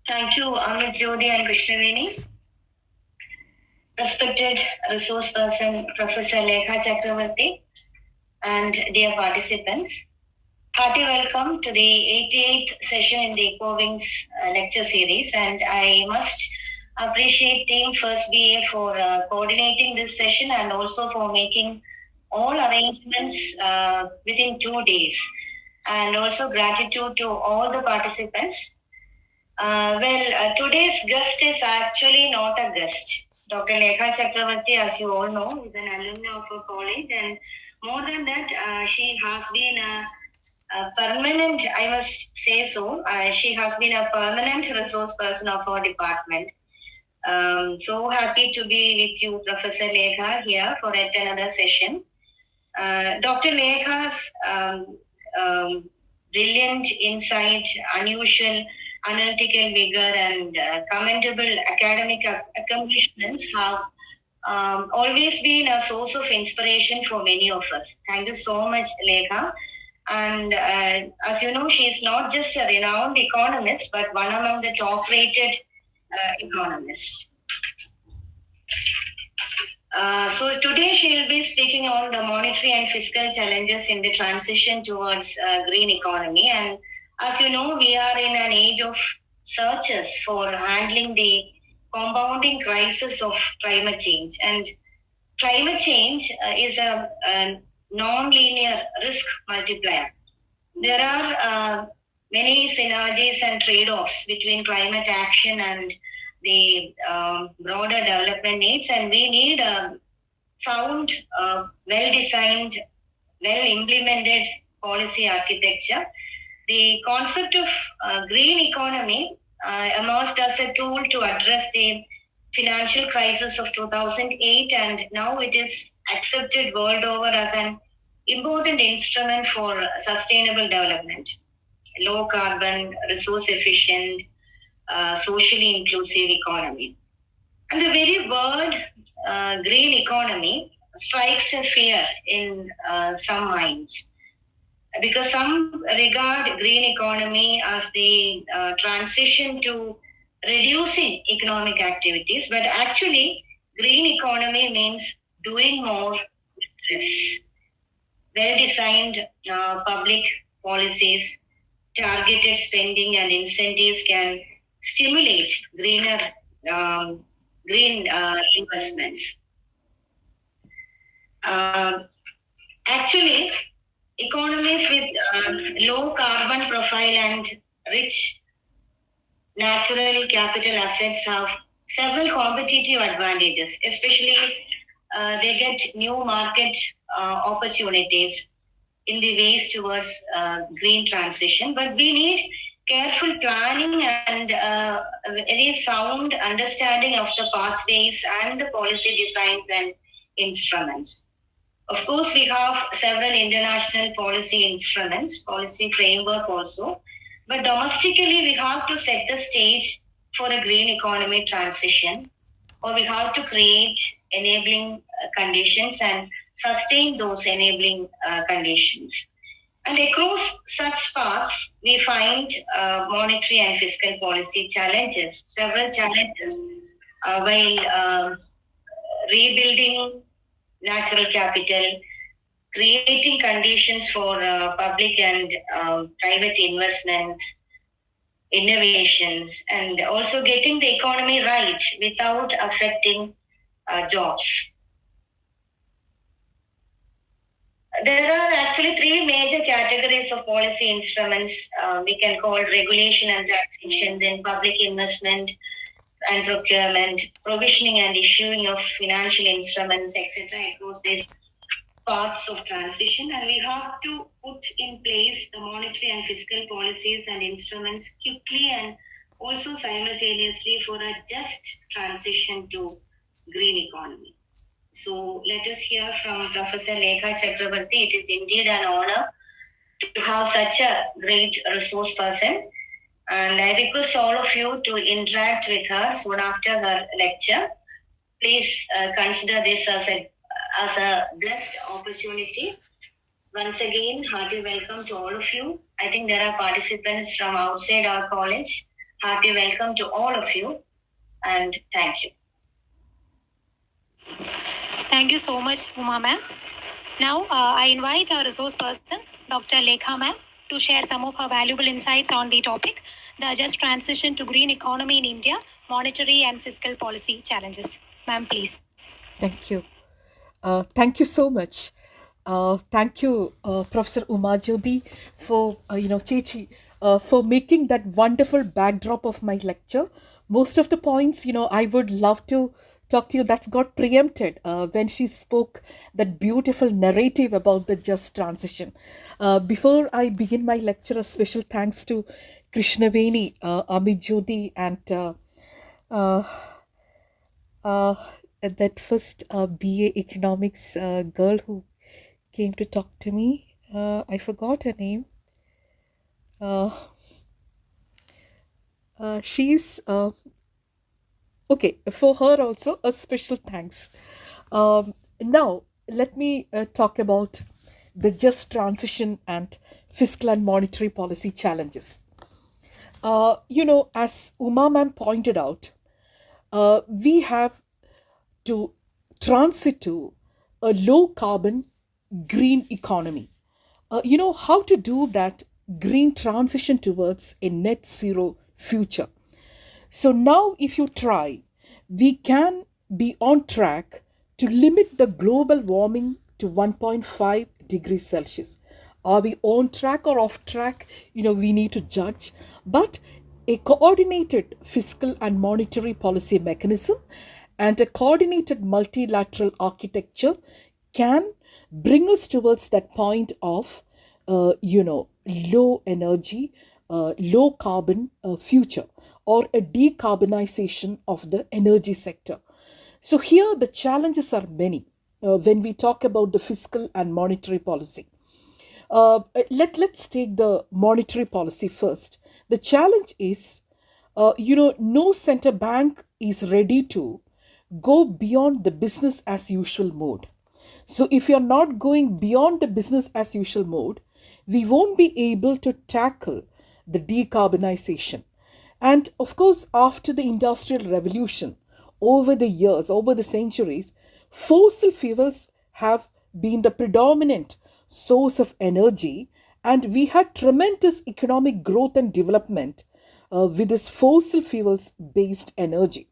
Thank you, Amit Jyoti and Krishnaveni. Respected resource person, Professor Lekha Chakraborty, and dear participants. Hearty welcome to the 88th session in the Ecowings lecture series, and I must appreciate Team First BA for coordinating this session and also for making all arrangements within 2 days. And also gratitude to all the participants. Today's guest is actually not a guest. Dr. Lekha Chakraborty, as you all know, is an alumna of our college, and more than that, she has been a permanent, I must say so, she has been a permanent resource person of our department. So happy to be with you, Professor Lekha, here for yet another session. Dr. Lekha's brilliant insight, unusual analytical vigor, and commendable academic accomplishments have always been a source of inspiration for many of us. Thank you so much, Lekha. And as you know, she is not just a renowned economist, but one among the top-rated economists. So today she will be speaking on the monetary and fiscal challenges in the transition towards green economy. And as you know, we are in an age of searches for handling the compounding crisis of climate change. And climate change is a non-linear risk multiplier. There are many synergies and trade-offs between climate action and the broader development needs, and we need a sound, well-designed, well-implemented policy architecture. The concept of green economy emerged as a tool to address the financial crisis of 2008, and now it is accepted world over as an important instrument for sustainable development, low carbon, resource efficient, socially inclusive economy. And the very word green economy strikes a fear in some minds, because some regard green economy as the transition to reducing economic activities, but actually green economy means doing more with less. Well-designed public policies, targeted spending and incentives can stimulate green investments. Actually, economies with low carbon profile and rich natural capital assets have several competitive advantages, especially they get new market opportunities in the ways towards green transition. But we need careful planning and a very sound understanding of the pathways and the policy designs and instruments. Of course, we have several international policy instruments, policy framework also, but domestically we have to set the stage for a green economy transition, or we have to create enabling conditions and sustain those enabling conditions. And across such paths, we find monetary and fiscal policy challenges, several challenges, while rebuilding natural capital, creating conditions for public and private investments, innovations, and also getting the economy right without affecting jobs. There are actually three major categories of policy instruments we can call regulation and taxation, then public investment and procurement, provisioning and issuing of financial instruments, etc. across these paths of transition, and we have to put in place the monetary and fiscal policies and instruments quickly and also simultaneously for a just transition to green economy. So let us hear from Professor Lekha Chakraborty. It is indeed an honor to have such a great resource person, and I request all of you to interact with her soon after her lecture. Please consider this as a blessed opportunity. Once again, hearty welcome to all of you. I think there are participants from outside our college. Hearty welcome to all of you, and thank you. Thank you so much, Uma ma'am. Now, I invite our resource person, Dr. Lekha ma'am, to share some of her valuable insights on the topic, the just transition to green economy in India, monetary and fiscal policy challenges. Ma'am, please. Thank you. Thank you so much. Thank you, Professor Uma Jyoti, for, Chechi, for making that wonderful backdrop of my lecture. Most of the points, I would love to talk to you. That's got preempted when she spoke that beautiful narrative about the just transition. Before I begin my lecture, a special thanks to Krishnaveni, Amit Jyoti, and uh, uh, that first BA economics girl who came to talk to me. I forgot her name. She's okay. For her also, a special thanks. Now, let me talk about the just transition and fiscal and monetary policy challenges. As Uma ma'am pointed out, we have to transit to a low carbon green economy. How to do that green transition towards a net zero future. So now, if you try, we can be on track to limit the global warming to 1.5 degrees Celsius. Are we on track or off track? We need to judge. But a coordinated fiscal and monetary policy mechanism and a coordinated multilateral architecture can bring us towards that point of, low energy, low carbon future, or a decarbonization of the energy sector. So here the challenges are many when we talk about the fiscal and monetary policy. Let's take the monetary policy first. The challenge is, no center bank is ready to go beyond the business as usual mode. So if you're not going beyond the business as usual mode, we won't be able to tackle the decarbonization. And of course, after the Industrial Revolution, over the years, over the centuries, fossil fuels have been the predominant source of energy, and we had tremendous economic growth and development with this fossil fuels based energy.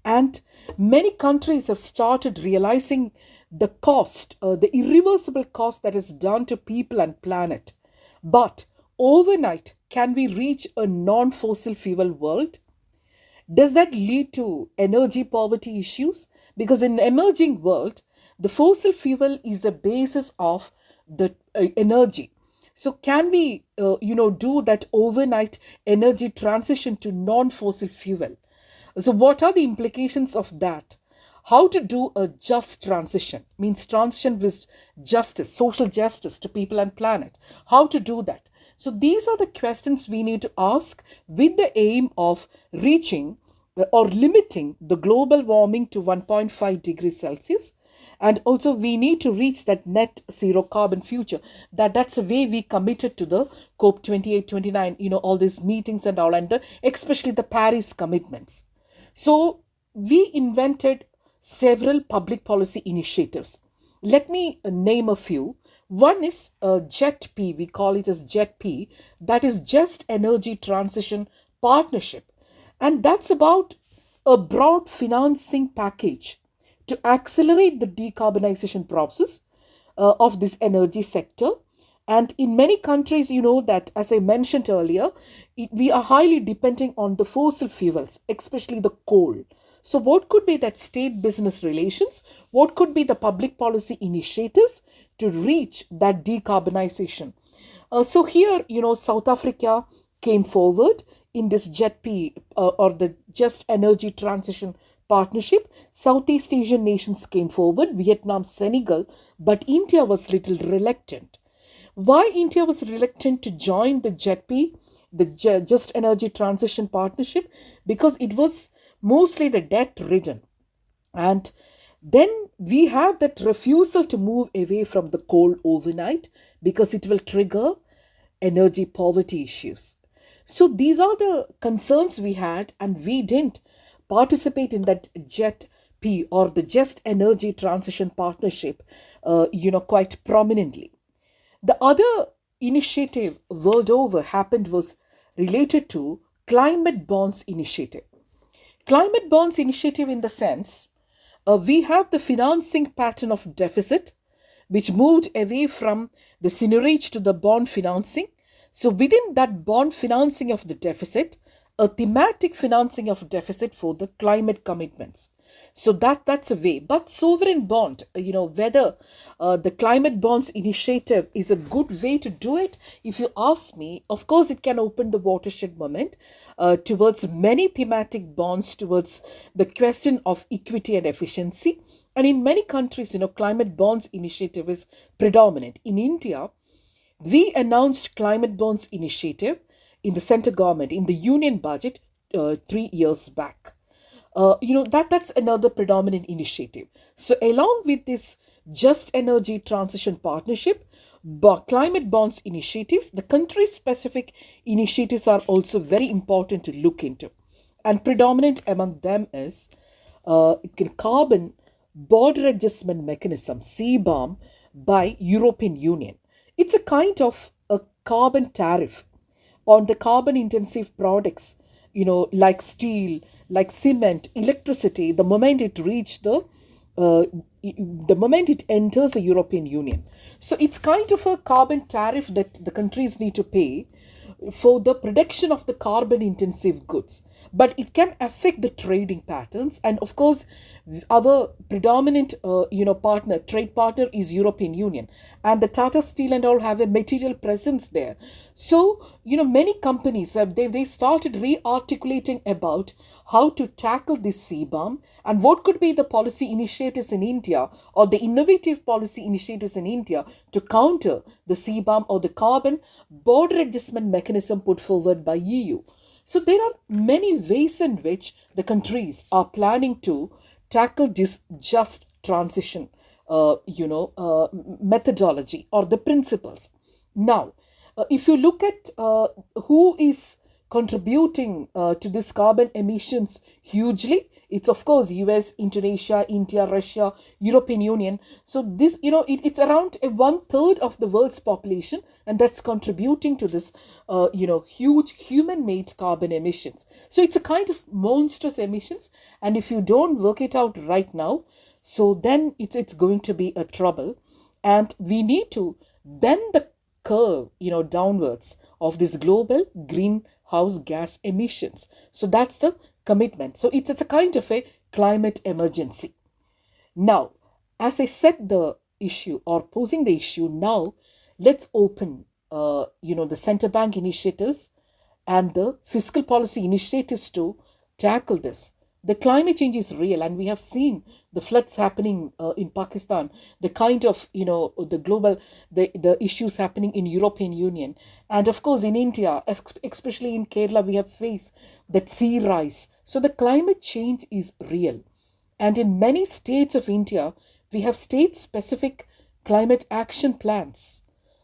And many countries have started realizing the cost, the irreversible cost that is done to people and planet. But overnight, can we reach a non fossil fuel world? Does that lead to energy poverty issues? Because in the emerging world, the fossil fuel is the basis of the energy. So can we, do that overnight energy transition to non-fossil fuel? So what are the implications of that? How to do a just transition means transition with justice, social justice to people and planet. How to do that? So these are the questions we need to ask with the aim of reaching or limiting the global warming to 1.5 degrees Celsius. And also we need to reach that net zero carbon future. That's the way we committed to the COP 28, 29, all these meetings and all, and especially the Paris commitments. So we invented several public policy initiatives. Let me name a few. One is JET-P, we call it as JET-P, that is Just Energy Transition Partnership. And that's about a broad financing package to accelerate the decarbonization process of this energy sector. And in many countries, that, as I mentioned earlier, we are highly dependent on the fossil fuels, especially the coal. So what could be that state business relations? What could be the public policy initiatives to reach that decarbonization? So here, South Africa came forward in this JET-P or the Just Energy Transition Partnership. Southeast Asian nations came forward, Vietnam, Senegal, but India was little reluctant. Why India was reluctant to join the JET-P, the Just Energy Transition Partnership? Because it was mostly the debt ridden. And then we have that refusal to move away from the coal overnight because it will trigger energy poverty issues. So these are the concerns we had, and we didn't participate in that JET P, or the Just Energy Transition Partnership, quite prominently. The other initiative world over happened was related to climate bonds initiative. Climate bonds initiative, in the sense, we have the financing pattern of deficit, which moved away from the seigniorage to the bond financing. So within that bond financing of the deficit, a thematic financing of deficit for the climate commitments. So that's a way. But sovereign bond, whether the climate bonds initiative is a good way to do it, if you ask me, of course it can open the watershed moment towards many thematic bonds, towards the question of equity and efficiency. And in many countries, climate bonds initiative is predominant. In India, we announced climate bonds initiative in the center government, in the union budget 3 years back. That's another predominant initiative. So along with this Just Energy Transition Partnership, climate bonds initiatives, the country specific initiatives are also very important to look into. And predominant among them is carbon border adjustment mechanism, CBAM, by European Union. It's a kind of a carbon tariff on the carbon intensive products, like steel, like cement, electricity, the moment it reach the moment it enters the European Union. So it's kind of a carbon tariff that the countries need to pay for the production of the carbon intensive goods, but it can affect the trading patterns. And of course, our predominant trade partner is European Union, and the Tata Steel and all have a material presence there. So many companies they started re-articulating about how to tackle this CBAM and what could be the policy initiatives in India, or the innovative policy initiatives in India, to counter the CBAM, or the carbon border adjustment mechanism put forward by EU. So there are many ways in which the countries are planning to tackle this just transition methodology, or the principles. Now, if you look at who is contributing to this carbon emissions hugely, it's of course US, Indonesia, India, Russia, European Union. So this, it's around 1/3 of the world's population, and that's contributing to this, huge human-made carbon emissions. So it's a kind of monstrous emissions, and if you don't work it out right now, so then it's going to be a trouble, and we need to bend the curve, downwards of this global greenhouse gas emissions. So that's the commitment. So it's a kind of a climate emergency. Now, as I said the issue, or posing the issue, now let's open, the central bank initiatives and the fiscal policy initiatives to tackle this. The climate change is real, and we have seen the floods happening in Pakistan, the kind of, the global, the issues happening in European Union. And of course, in India, especially in Kerala, we have faced that sea rise. So the climate change is real. And in many states of India, we have state-specific climate action plans.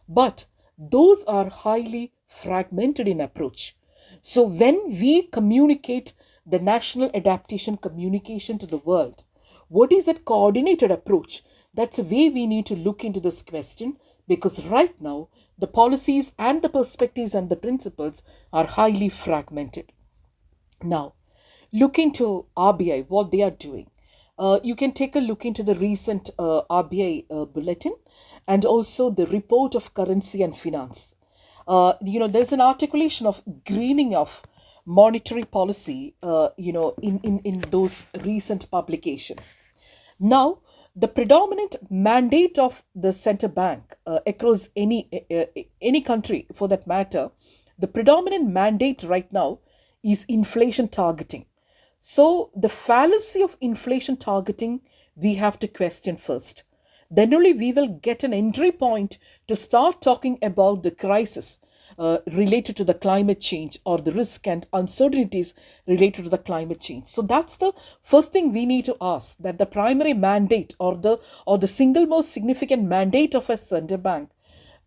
But those are highly fragmented in approach. So when we communicate the national adaptation communication to the world, what is that coordinated approach? That's a way we need to look into this question, because right now the policies and the perspectives and the principles are highly fragmented. Now, look into RBI, what they are doing. You can take a look into the recent RBI bulletin, and also the report of currency and finance. There's an articulation of greening of monetary policy, in those recent publications. Now, the predominant mandate of the center bank across any country, for that matter, the predominant mandate right now is inflation targeting. So the fallacy of inflation targeting we have to question first. Then only we will get an entry point to start talking about the crisis related to the climate change, or the risk and uncertainties related to the climate change. So that's the first thing we need to ask, that the primary mandate, or the single most significant mandate of a central bank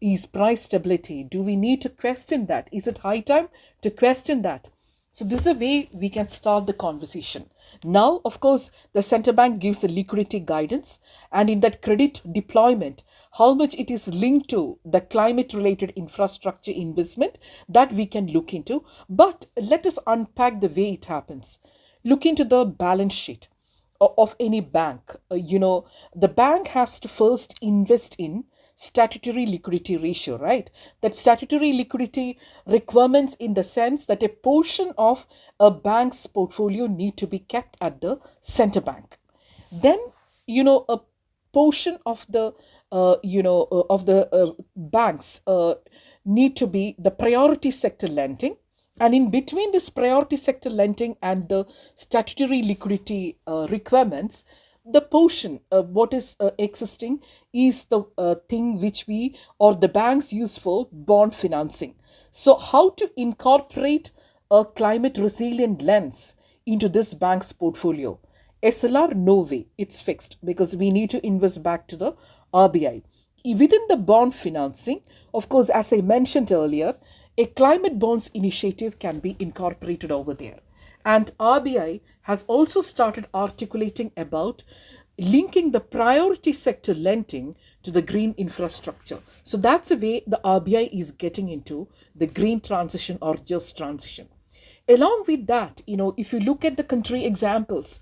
is price stability. Do we need to question that? Is it high time to question that? So this is a way we can start the conversation. Now, of course, the central bank gives a liquidity guidance, and in that credit deployment, how much it is linked to the climate related infrastructure investment, that we can look into. But let us unpack the way it happens. Look into the balance sheet of any bank. The bank has to first invest in statutory liquidity ratio, right? That statutory liquidity requirements, in the sense that a portion of a bank's portfolio need to be kept at the center bank. Then, a portion of the banks need to be the priority sector lending, and in between this priority sector lending and the statutory liquidity requirements, the portion what is existing is the thing which we or the banks use for bond financing. So how to incorporate a climate resilient lens into this bank's portfolio? SLR, no way, it's fixed, because we need to invest back to the RBI. Within the bond financing, of course, as I mentioned earlier, a climate bonds initiative can be incorporated over there. And RBI has also started articulating about linking the priority sector lending to the green infrastructure. So that's the way the RBI is getting into the green transition or just transition. Along with that, if you look at the country examples,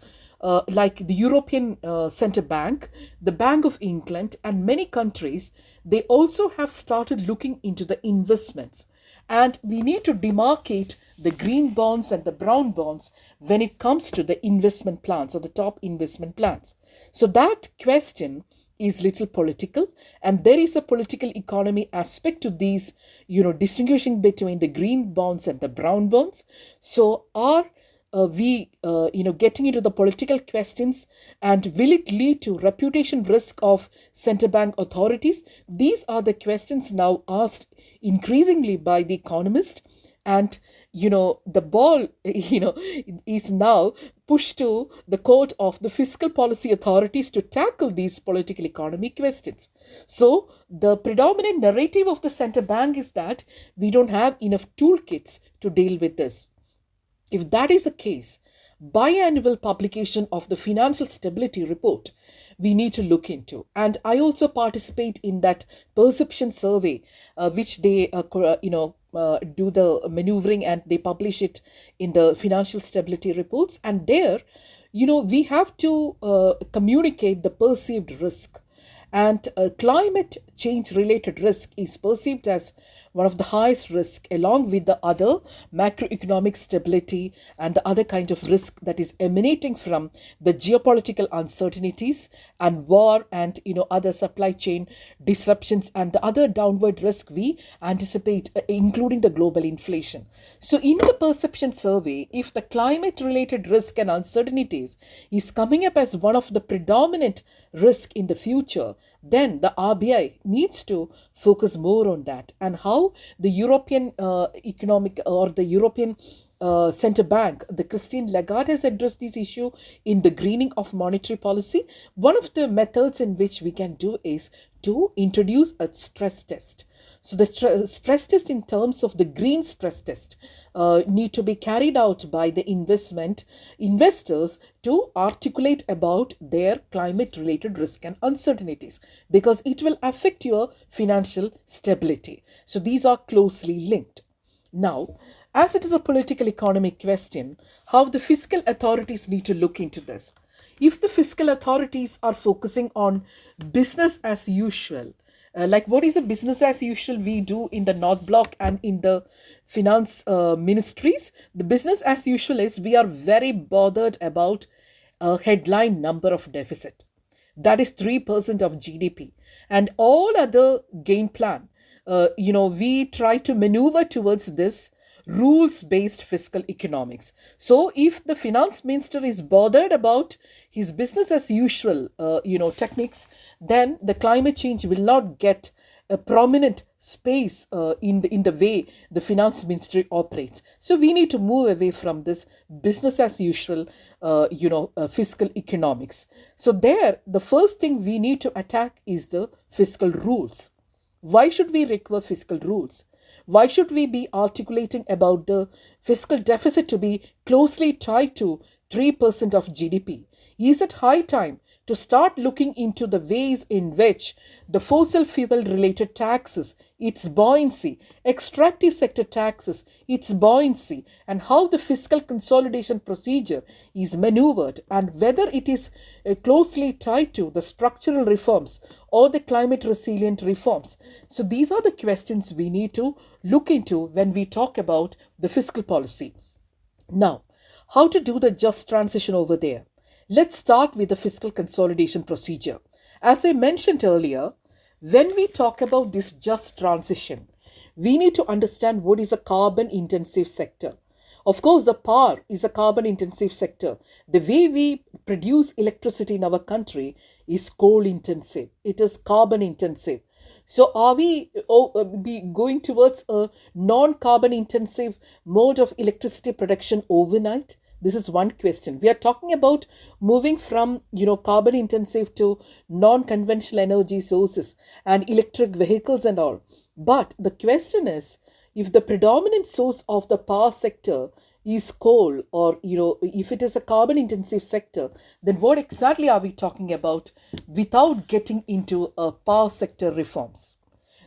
like the European Central Bank, the Bank of England, and many countries, they also have started looking into the investments. And we need to demarcate the green bonds and the brown bonds when it comes to the investment plans or the top investment plans. So that question is little political, and there is a political economy aspect to these, distinguishing between the green bonds and the brown bonds. So are we getting into the political questions, and will it lead to reputation risk of central bank authorities? These are the questions now asked increasingly by the Economist, and the ball is now pushed to the court of the fiscal policy authorities to tackle these political economy questions. So the predominant narrative of the central bank is that we don't have enough toolkits to deal with this. If that is the case, biannual publication of the financial stability report we need to look into. And I also participate in that perception survey, which they do the maneuvering, and they publish it in the financial stability reports. And there, we have to communicate the perceived risk. And climate change related risk is perceived as one of the highest risk, along with the other macroeconomic stability and the other kind of risk that is emanating from the geopolitical uncertainties and war and other supply chain disruptions and the other downward risk we anticipate, including the global inflation. So in the perception survey, if the climate related risk and uncertainties is coming up as one of the predominant risk in the future, then the RBI needs to focus more on that. And how the European economic or the European Central Bank, the Christine Lagarde, has addressed this issue in the greening of monetary policy. One of the methods in which we can do is to introduce a stress test. So the stress test in terms of the green stress test need to be carried out by the investors to articulate about their climate related risk and uncertainties, because it will affect your financial stability. So these are closely linked. Now, as it is a political economy question, how the fiscal authorities need to look into this. If the fiscal authorities are focusing on business as usual, like what is a business as usual we do in the North Block and in the finance ministries? The business as usual is we are very bothered about a headline number of deficit. That is 3% of GDP. And all other game plan, we try to maneuver towards this rules-based fiscal economics. So if the finance minister is bothered about his business as usual, techniques, then the climate change will not get a prominent space in the way the finance ministry operates. So we need to move away from this business as usual, fiscal economics. So there, the first thing we need to attack is the fiscal rules. Why should we require fiscal rules? Why should we be articulating about the fiscal deficit to be closely tied to 3% of GDP? Is it high time to start looking into the ways in which the fossil fuel related taxes, its buoyancy, extractive sector taxes, its buoyancy, and how the fiscal consolidation procedure is maneuvered, and whether it is closely tied to the structural reforms or the climate resilient reforms? So, these are the questions we need to look into when we talk about the fiscal policy. Now, how to do the just transition over there? Let's start with the fiscal consolidation procedure. As I mentioned earlier, when we talk about this just transition, we need to understand what is a carbon intensive sector. Of course, the power is a carbon intensive sector. The way we produce electricity in our country is coal intensive, it is carbon intensive. So, are we be going towards a non carbon intensive mode of electricity production overnight? This is one question. We are talking about moving from carbon intensive to non conventional energy sources and electric vehicles and all. But the question is, if the predominant source of the power sector is coal, or if it is a carbon intensive sector, then what exactly are we talking about without getting into power sector reforms?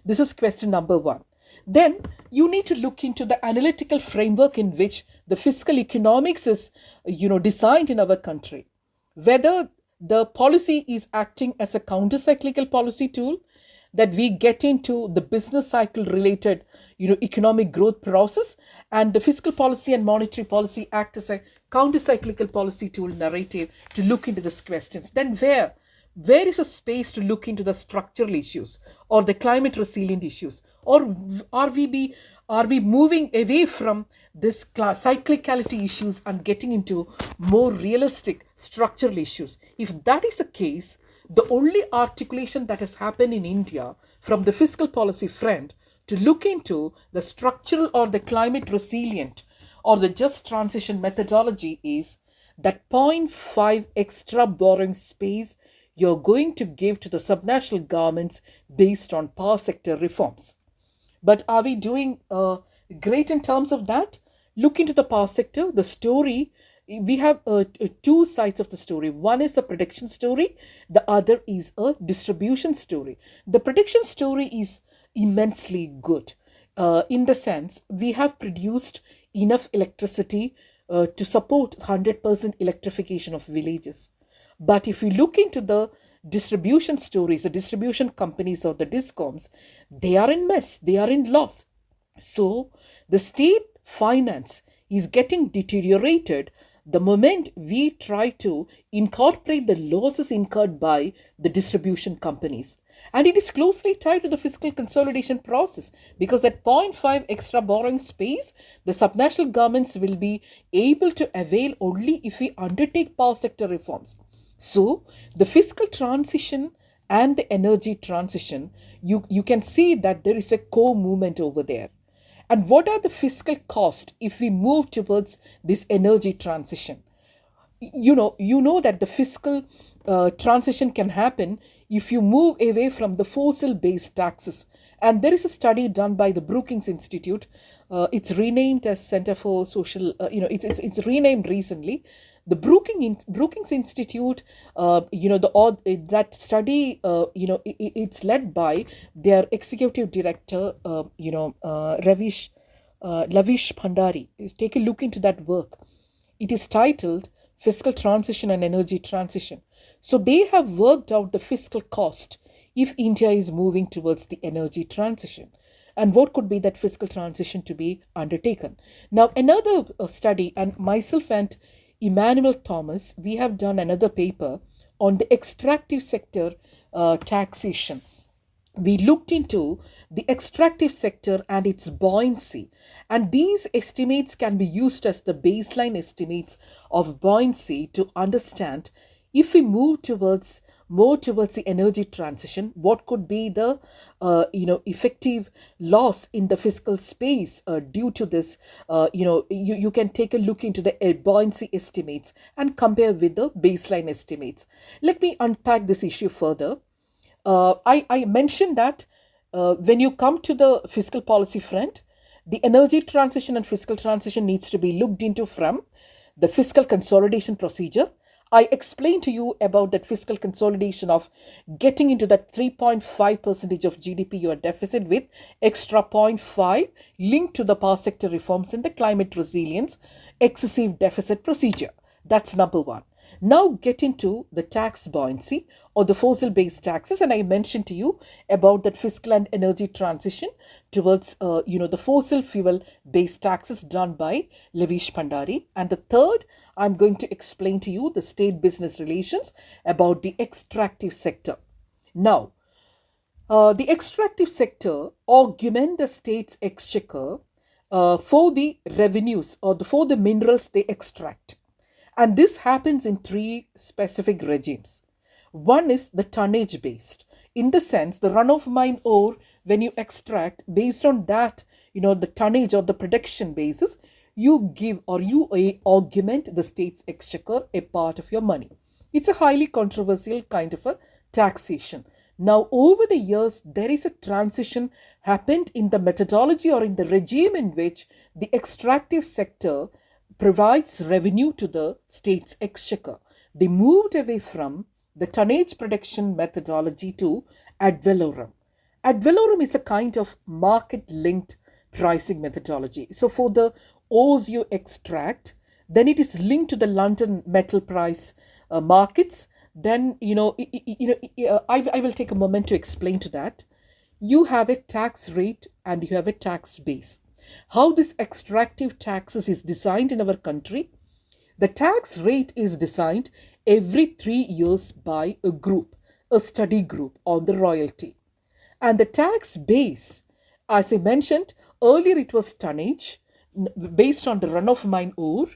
This is question number one. Then you need to look into the analytical framework in which the fiscal economics is designed in our country, whether the policy is acting as a counter-cyclical policy tool, that we get into the business cycle related economic growth process, and the fiscal policy and monetary policy act as a counter-cyclical policy tool narrative to look into these questions. Then where is a space to look into the structural issues or the climate resilient issues, or are we moving away from this cyclicality issues and getting into more realistic structural issues? If that is the case, the only articulation that has happened in India from the fiscal policy front to look into the structural or the climate resilient or the just transition methodology is that 0.5 extra borrowing space you're going to give to the subnational governments based on power sector reforms. But are we doing great in terms of that? Look into the power sector. The story, we have two sides of the story. One is the prediction story, the other is a distribution story. The prediction story is immensely good in the sense we have produced enough electricity to support 100% electrification of villages. But if you look into the distribution stories, the distribution companies or the discoms, they are in mess, they are in loss. So the state finance is getting deteriorated the moment we try to incorporate the losses incurred by the distribution companies. And it is closely tied to the fiscal consolidation process, because at 0.5 extra borrowing space, the subnational governments will be able to avail only if we undertake power sector reforms. So the fiscal transition and the energy transition, you can see that there is a co-movement over there. And what are the fiscal costs if we move towards this energy transition? You know that the fiscal transition can happen if you move away from the fossil-based taxes. And there is a study done by the Brookings Institute. It's renamed as Center for Social. It's renamed recently. The Brookings Institute, that study, it's led by their executive director, Lavish Bhandari. Take a look into that work. It is titled Fiscal Transition and Energy Transition. So they have worked out the fiscal cost if India is moving towards the energy transition, and what could be that fiscal transition to be undertaken. Now, another study, and myself and Emmanuel Thomas, we have done another paper on the extractive sector taxation. We looked into the extractive sector and its buoyancy, and these estimates can be used as the baseline estimates of buoyancy to understand if we move more towards the energy transition, what could be the effective loss in the fiscal space due to this. You can take a look into the buoyancy estimates and compare with the baseline estimates. Let me unpack this issue further. I mentioned that when you come to the fiscal policy front, the energy transition and fiscal transition needs to be looked into from the fiscal consolidation procedure. I explained to you about that fiscal consolidation of getting into that 3.5% of GDP your deficit with extra 0.5 linked to the power sector reforms and the climate resilience excessive deficit procedure. That's number one. Now get into the tax buoyancy or the fossil-based taxes, and I mentioned to you about that fiscal and energy transition towards the fossil fuel-based taxes done by Levish Pandari. And the third, I'm going to explain to you the state-business relations about the extractive sector. Now, the extractive sector augment the state's exchequer for the revenues or for the minerals they extract. And this happens in three specific regimes. One is the tonnage based, in the sense the run of mine ore, when you extract, based on that, the tonnage or the production basis, you give or you augment the state's exchequer a part of your money. It's a highly controversial kind of a taxation. Now, over the years, there is a transition happened in the methodology or in the regime in which the extractive sector provides revenue to the state's exchequer. They moved away from the tonnage production methodology to ad valorem. Ad valorem is a kind of market-linked pricing methodology. So for the ores you extract, then it is linked to the London metal price markets. Then, I will take a moment to explain to that. You have a tax rate and you have a tax base. How this extractive taxes is designed in our country, the tax rate is designed every 3 years by a group, a study group on the royalty. And the tax base, as I mentioned earlier, it was tonnage based on the run of mine ore.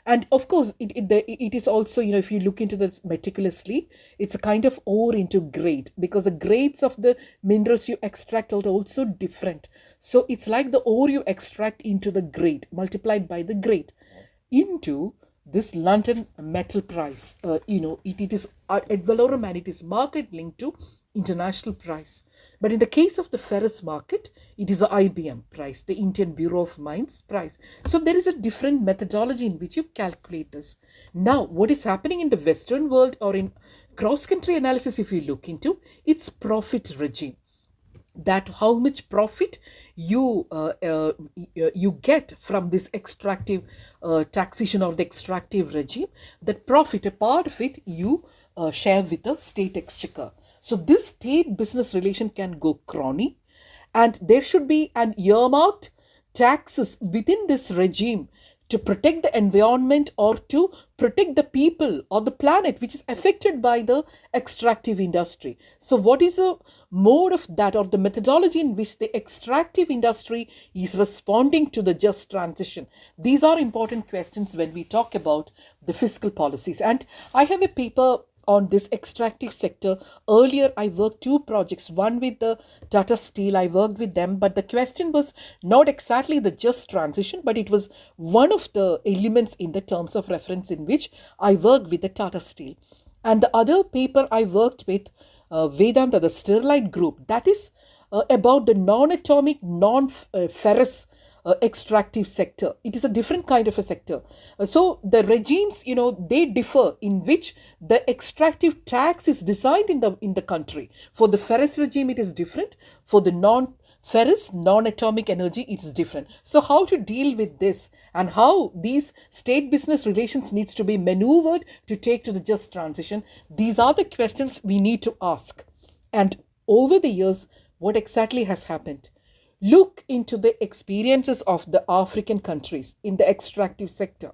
And of course, it is also, if you look into this meticulously, it's a kind of ore into grade, because the grades of the minerals you extract are also different. So it's like the ore you extract into the grade, multiplied by the grade, into this London metal price. It is ad valorem and it is market linked to international price. But in the case of the ferrous market, it is the IBM price, the Indian Bureau of Mines price. So there is a different methodology in which you calculate this. Now, what is happening in the Western world or in cross-country analysis, if you look into, it's profit regime. That how much profit you get from this extractive taxation or the extractive regime, that profit, a part of it, you share with the state exchequer. So this state business relation can go crony, and there should be an earmarked taxes within this regime to protect the environment or to protect the people or the planet which is affected by the extractive industry. So what is a mode of that or the methodology in which the extractive industry is responding to the just transition? These are important questions when we talk about the fiscal policies. And I have a paper on this extractive sector. Earlier, I worked 2 projects, one with the Tata Steel, I worked with them, but the question was not exactly the just transition, but it was one of the elements in the terms of reference in which I worked with the Tata Steel. And the other paper I worked with Vedanta, the Sterlite Group, that is about the non-atomic, non-ferrous extractive sector. It is a different kind of a sector. So the regimes, they differ in which the extractive tax is designed in the country. For the ferrous regime, it is different. For the non-ferrous, non-atomic energy, it is different. So how to deal with this and how these state business relations needs to be maneuvered to take to the just transition, these are the questions we need to ask. And over the years, what exactly has happened? Look into the experiences of the African countries in the extractive sector.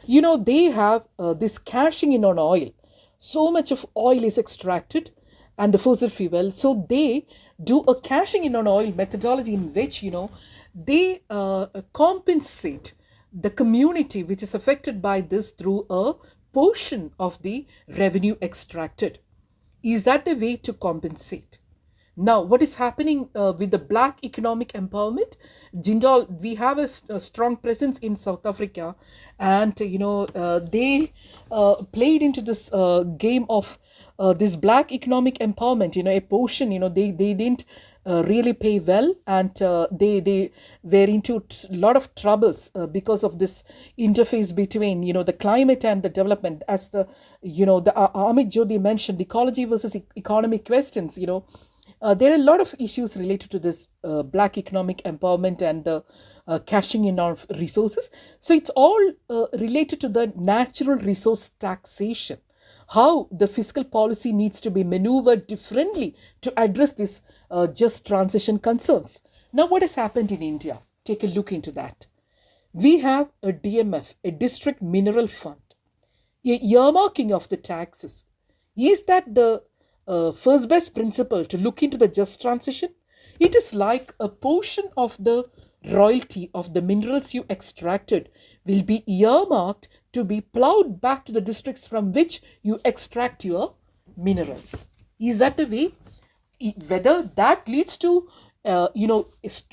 They have this cashing in on oil. So much of oil is extracted and the fossil fuel. So they do a cashing in on oil methodology in which, they compensate the community which is affected by this through a portion of the revenue extracted. Is that the way to compensate? Now, what is happening with the black economic empowerment? Jindal, we have a strong presence in South Africa, and they played into this game of this black economic empowerment. A portion. They didn't really pay well, and they were into a lot of troubles because of this interface between the climate and the development. As the Amit Jyoti mentioned, ecology versus economic questions. There are a lot of issues related to this black economic empowerment and the cashing in of resources. So it's all related to the natural resource taxation, how the fiscal policy needs to be maneuvered differently to address this just transition concerns. Now, what has happened in India? Take a look into that. We have a DMF, a district mineral fund, a earmarking of the taxes. Is that the first best principle to look into the just transition? It is like a portion of the royalty of the minerals you extracted will be earmarked to be plowed back to the districts from which you extract your minerals. Is that the way? Whether that leads to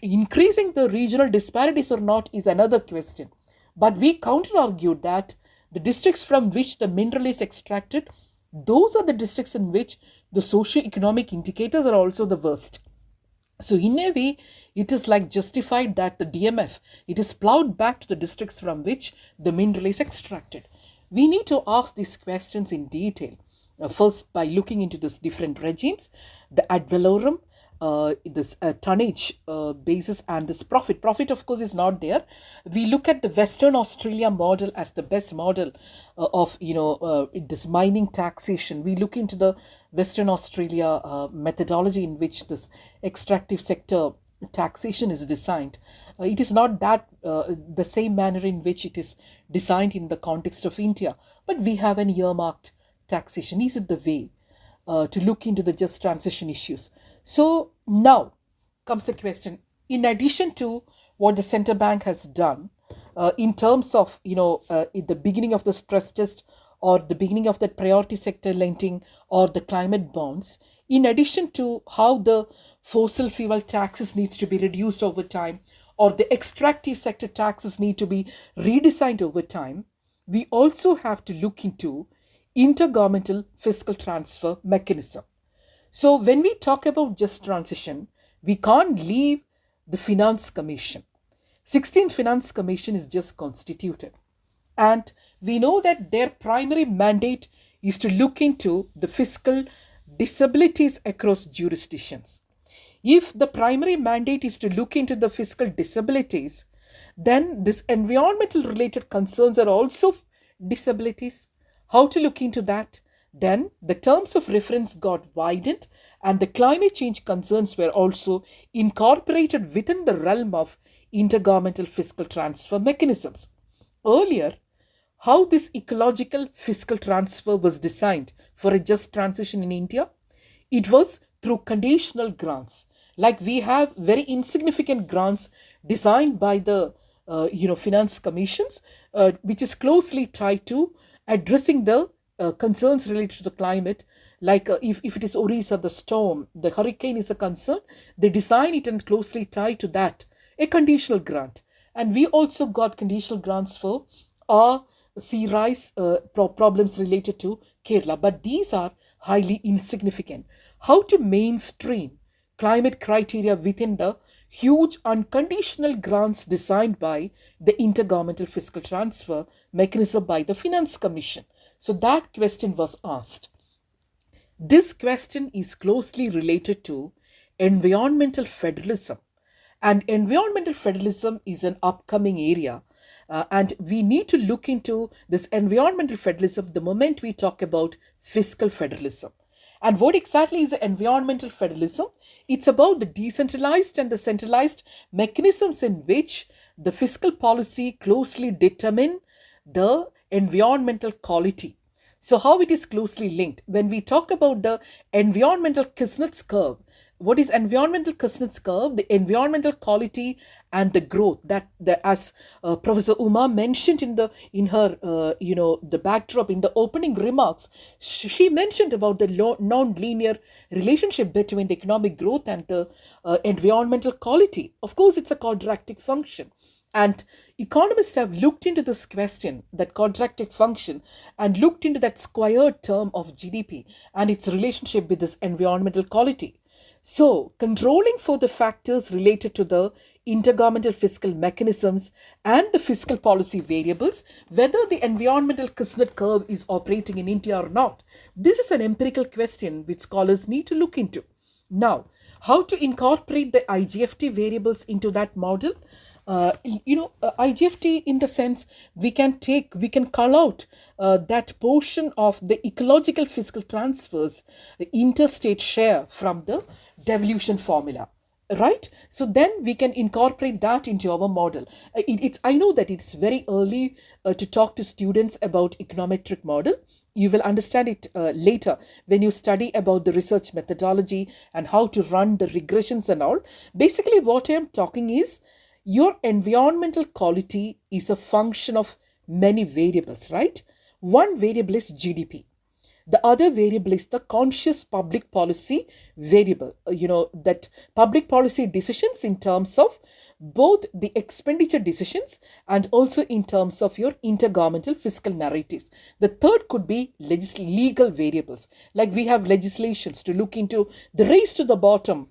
increasing the regional disparities or not is another question. But we counter argued that the districts from which the mineral is extracted, those are the districts in which the socio-economic indicators are also the worst. So in a way, it is like justified that the DMF, it is plowed back to the districts from which the mineral is extracted. We need to ask these questions in detail. First, by looking into these different regimes, the ad valorem, this tonnage basis, and this profit. Profit, of course, is not there. We look at the Western Australia model as the best model of this mining taxation. We look into the Western Australia methodology in which this extractive sector taxation is designed. It is not that the same manner in which it is designed in the context of India, but we have an earmarked taxation. Is it the way to look into the just transition issues? So now comes the question, in addition to what the central bank has done in terms of in the beginning of the stress test or the beginning of that priority sector lending or the climate bonds, in addition to how the fossil fuel taxes needs to be reduced over time or the extractive sector taxes need to be redesigned over time, we also have to look into intergovernmental fiscal transfer mechanism. So when we talk about just transition, we can't leave the Finance Commission. 16th Finance Commission is just constituted. And we know that their primary mandate is to look into the fiscal disabilities across jurisdictions. If the primary mandate is to look into the fiscal disabilities, then this environmental related concerns are also disabilities. How to look into that? Then the terms of reference got widened and the climate change concerns were also incorporated within the realm of intergovernmental fiscal transfer mechanisms. Earlier, how this ecological fiscal transfer was designed for a just transition in India? It was through conditional grants. Like we have very insignificant grants designed by the finance commissions, which is closely tied to addressing the concerns related to the climate, like if it is Orissa, the storm, the hurricane is a concern, they design it and closely tied to that a conditional grant. And we also got conditional grants for our sea rise problems related to Kerala, but these are highly insignificant. How to mainstream climate criteria within the huge unconditional grants designed by the intergovernmental fiscal transfer mechanism by the Finance Commission? So that question was asked. This question is closely related to environmental federalism. And environmental federalism is an upcoming area. And we need to look into this environmental federalism the moment we talk about fiscal federalism. And what exactly is environmental federalism? It's about the decentralized and the centralized mechanisms in which the fiscal policy closely determine the environmental quality. So how it is closely linked? When we talk about the environmental Kuznets curve, what is environmental Kuznets curve? The environmental quality and the growth that as Professor Uma mentioned in her the backdrop in the opening remarks, she mentioned about the non-linear relationship between the economic growth and the environmental quality. Of course, it's a quadratic function. And economists have looked into this question, that quadratic function, and looked into that squared term of GDP and its relationship with this environmental quality. So, controlling for the factors related to the intergovernmental fiscal mechanisms and the fiscal policy variables, whether the environmental Kuznets curve is operating in India or not, this is an empirical question which scholars need to look into. Now, how to incorporate the IGFT variables into that model? IGFT, in the sense, we can call out that portion of the ecological fiscal transfers, the interstate share from the devolution formula, right? So then we can incorporate that into our model. I know that it's very early to talk to students about econometric model. You will understand it later when you study about the research methodology and how to run the regressions and all. Basically, what I am talking is your environmental quality is a function of many variables, right? One variable is GDP. The other variable is the conscious public policy variable. That public policy decisions in terms of both the expenditure decisions and also in terms of your intergovernmental fiscal narratives. The third could be legal variables. Like we have legislations to look into the race to the bottom.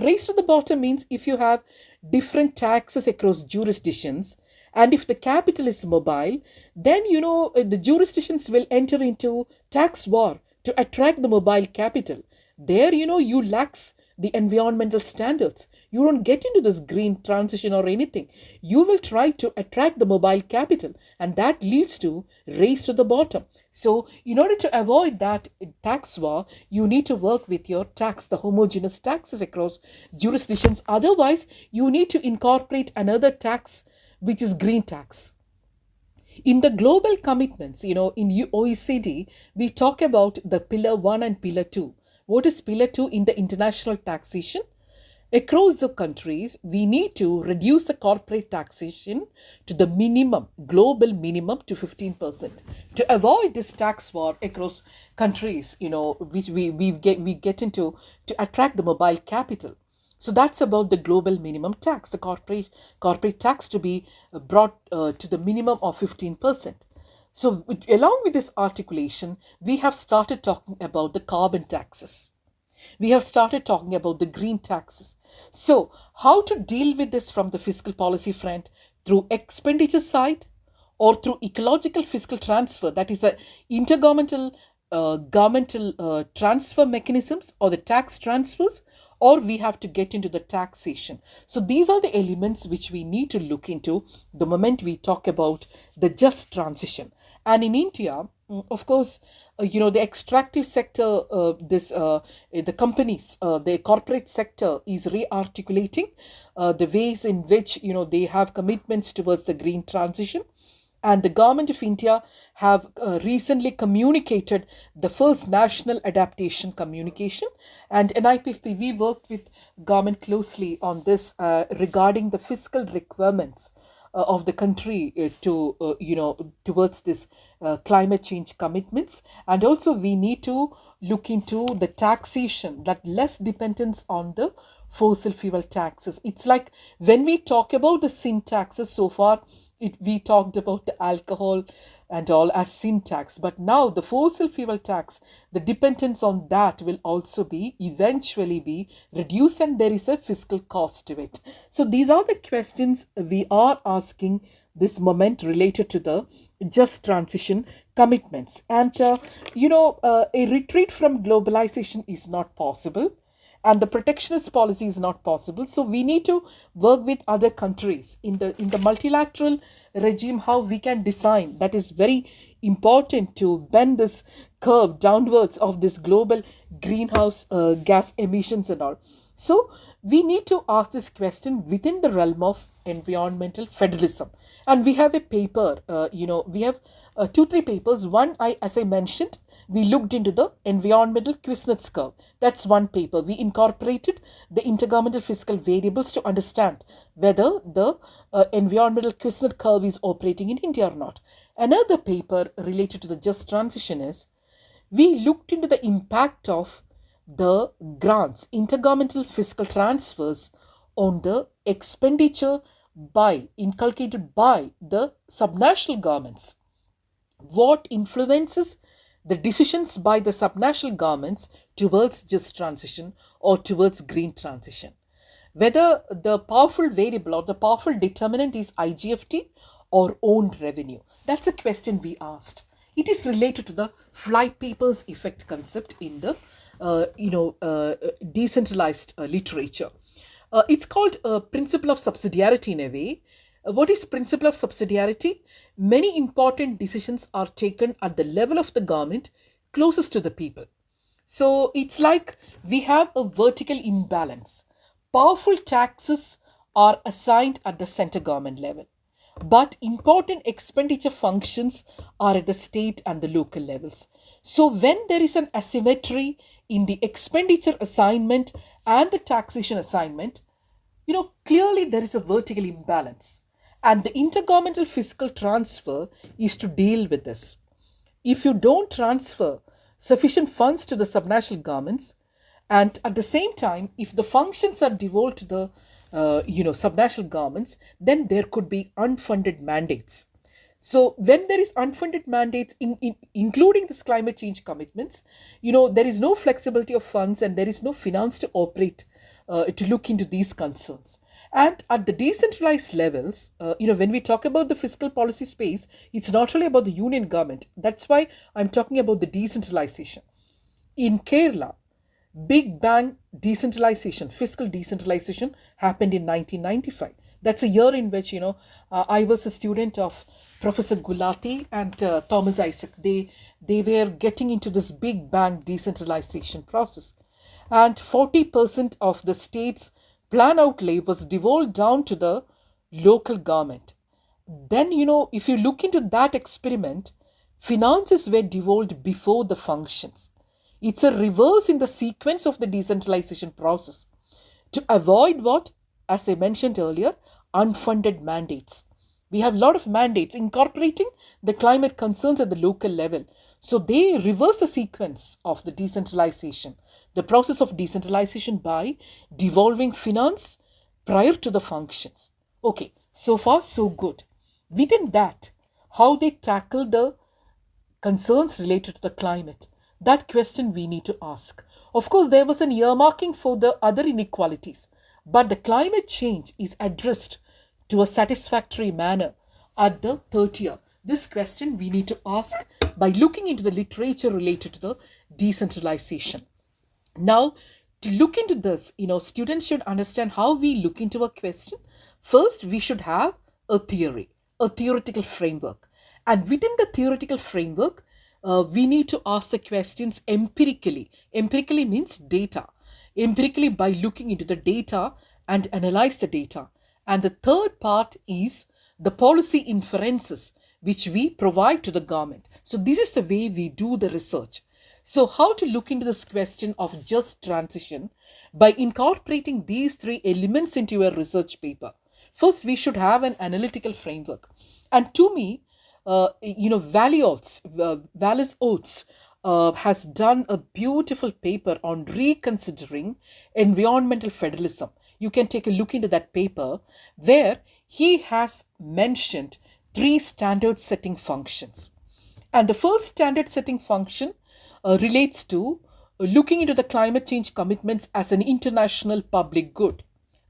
Race to the bottom means if you have different taxes across jurisdictions, and if the capital is mobile, then the jurisdictions will enter into tax war to attract the mobile capital. There, you lax the environmental standards. You don't get into this green transition or anything. You will try to attract the mobile capital, and that leads to race to the bottom. So, in order to avoid that tax war, you need to work with your tax, the homogeneous taxes across jurisdictions. Otherwise, you need to incorporate another tax, which is green tax. In the global commitments, in OECD, we talk about the pillar 1 and pillar 2. What is pillar 2 in the international taxation? Across the countries, we need to reduce the corporate taxation to the minimum, global minimum, to 15%. To avoid this tax war across countries, which we get into to attract the mobile capital. So that's about the global minimum tax, the corporate tax to be brought to the minimum of 15%. So along with this articulation, we have started talking about the carbon taxes. We have started talking about the green taxes. So how to deal with this from the fiscal policy front? Through expenditure side or through ecological fiscal transfer, that is a intergovernmental governmental transfer mechanisms or the tax transfers, or we have to get into the taxation. So these are the elements which we need to look into the moment we talk about the just transition. And in India, of course, the extractive sector, the companies, the corporate sector is re-articulating the ways in which, they have commitments towards the green transition. And the government of India have recently communicated the first national adaptation communication. And NIPFP, we worked with government closely on this regarding the fiscal requirements of the country towards this climate change commitments. And also we need to look into the taxation, that less dependence on the fossil fuel taxes. It's like when we talk about the sin taxes so far, we talked about the alcohol and all as sin tax, but now the fossil fuel tax, the dependence on that will also eventually be reduced, and there is a fiscal cost to it. So these are the questions we are asking this moment related to the just transition commitments. And a retreat from globalization is not possible, and the protectionist policy is not possible. So we need to work with other countries in the multilateral regime, how we can design. That is very important to bend this curve downwards of this global greenhouse gas emissions and all. So we need to ask this question within the realm of environmental federalism. And we have a paper, we have 2-3 papers. One, as I mentioned, we looked into the environmental Kuznets curve. That's one paper. We incorporated the intergovernmental fiscal variables to understand whether the environmental Kuznets curve is operating in India or not. Another paper related to the just transition is we looked into the impact of the grants, intergovernmental fiscal transfers on the expenditure inculcated by the subnational governments. What influences the decisions by the subnational governments towards just transition or towards green transition. Whether the powerful variable or the powerful determinant is IGFT or owned revenue. That's a question we asked. It is related to the flypapers effect concept in the decentralized literature. It's called a principle of subsidiarity in a way. What is principle of subsidiarity? Many important decisions are taken at the level of the government closest to the people. So it's like we have a vertical imbalance. Powerful taxes are assigned at the center government level, but important expenditure functions are at the state and the local levels. So when there is an asymmetry in the expenditure assignment and the taxation assignment, clearly there is a vertical imbalance. And the intergovernmental fiscal transfer is to deal with this. If you don't transfer sufficient funds to the subnational governments, and at the same time, if the functions are devolved to the subnational governments, then there could be unfunded mandates. So when there is unfunded mandates, including this climate change commitments, there is no flexibility of funds and there is no finance to operate to look into these concerns. And at the decentralized levels, when we talk about the fiscal policy space, it's not only about the union government. That's why I'm talking about the decentralization. In Kerala, Big Bang decentralization, fiscal decentralization happened in 1995. That's a year in which, I was a student of Professor Gulati and Thomas Isaac. They were getting into this Big Bang decentralization process. And 40% of the state's plan outlay was devolved down to the local government. Then, if you look into that experiment, finances were devolved before the functions. It's a reverse in the sequence of the decentralization process to avoid what, as I mentioned earlier, unfunded mandates. We have a lot of mandates incorporating the climate concerns at the local level. So they reverse the sequence of the decentralization, the process of decentralization by devolving finance prior to the functions. Okay, so far so good. Within that, how they tackle the concerns related to the climate. That question we need to ask. Of course, there was an earmarking for the other inequalities, but the climate change is addressed to a satisfactory manner at the third year. This question we need to ask by looking into the literature related to the decentralization. Now, to look into this, students should understand how we look into a question. First, we should have a theory, a theoretical framework. And within the theoretical framework, we need to ask the questions empirically. Empirically means data. Empirically by looking into the data and analyze the data. And the third part is the policy inferences which we provide to the government. So this is the way we do the research. So how to look into this question of just transition by incorporating these three elements into your research paper. First, we should have an analytical framework. And to me, Wallace Oates has done a beautiful paper on reconsidering environmental federalism. You can take a look into that paper where he has mentioned 3 standard setting functions. And the first standard setting function relates to looking into the climate change commitments as an international public good.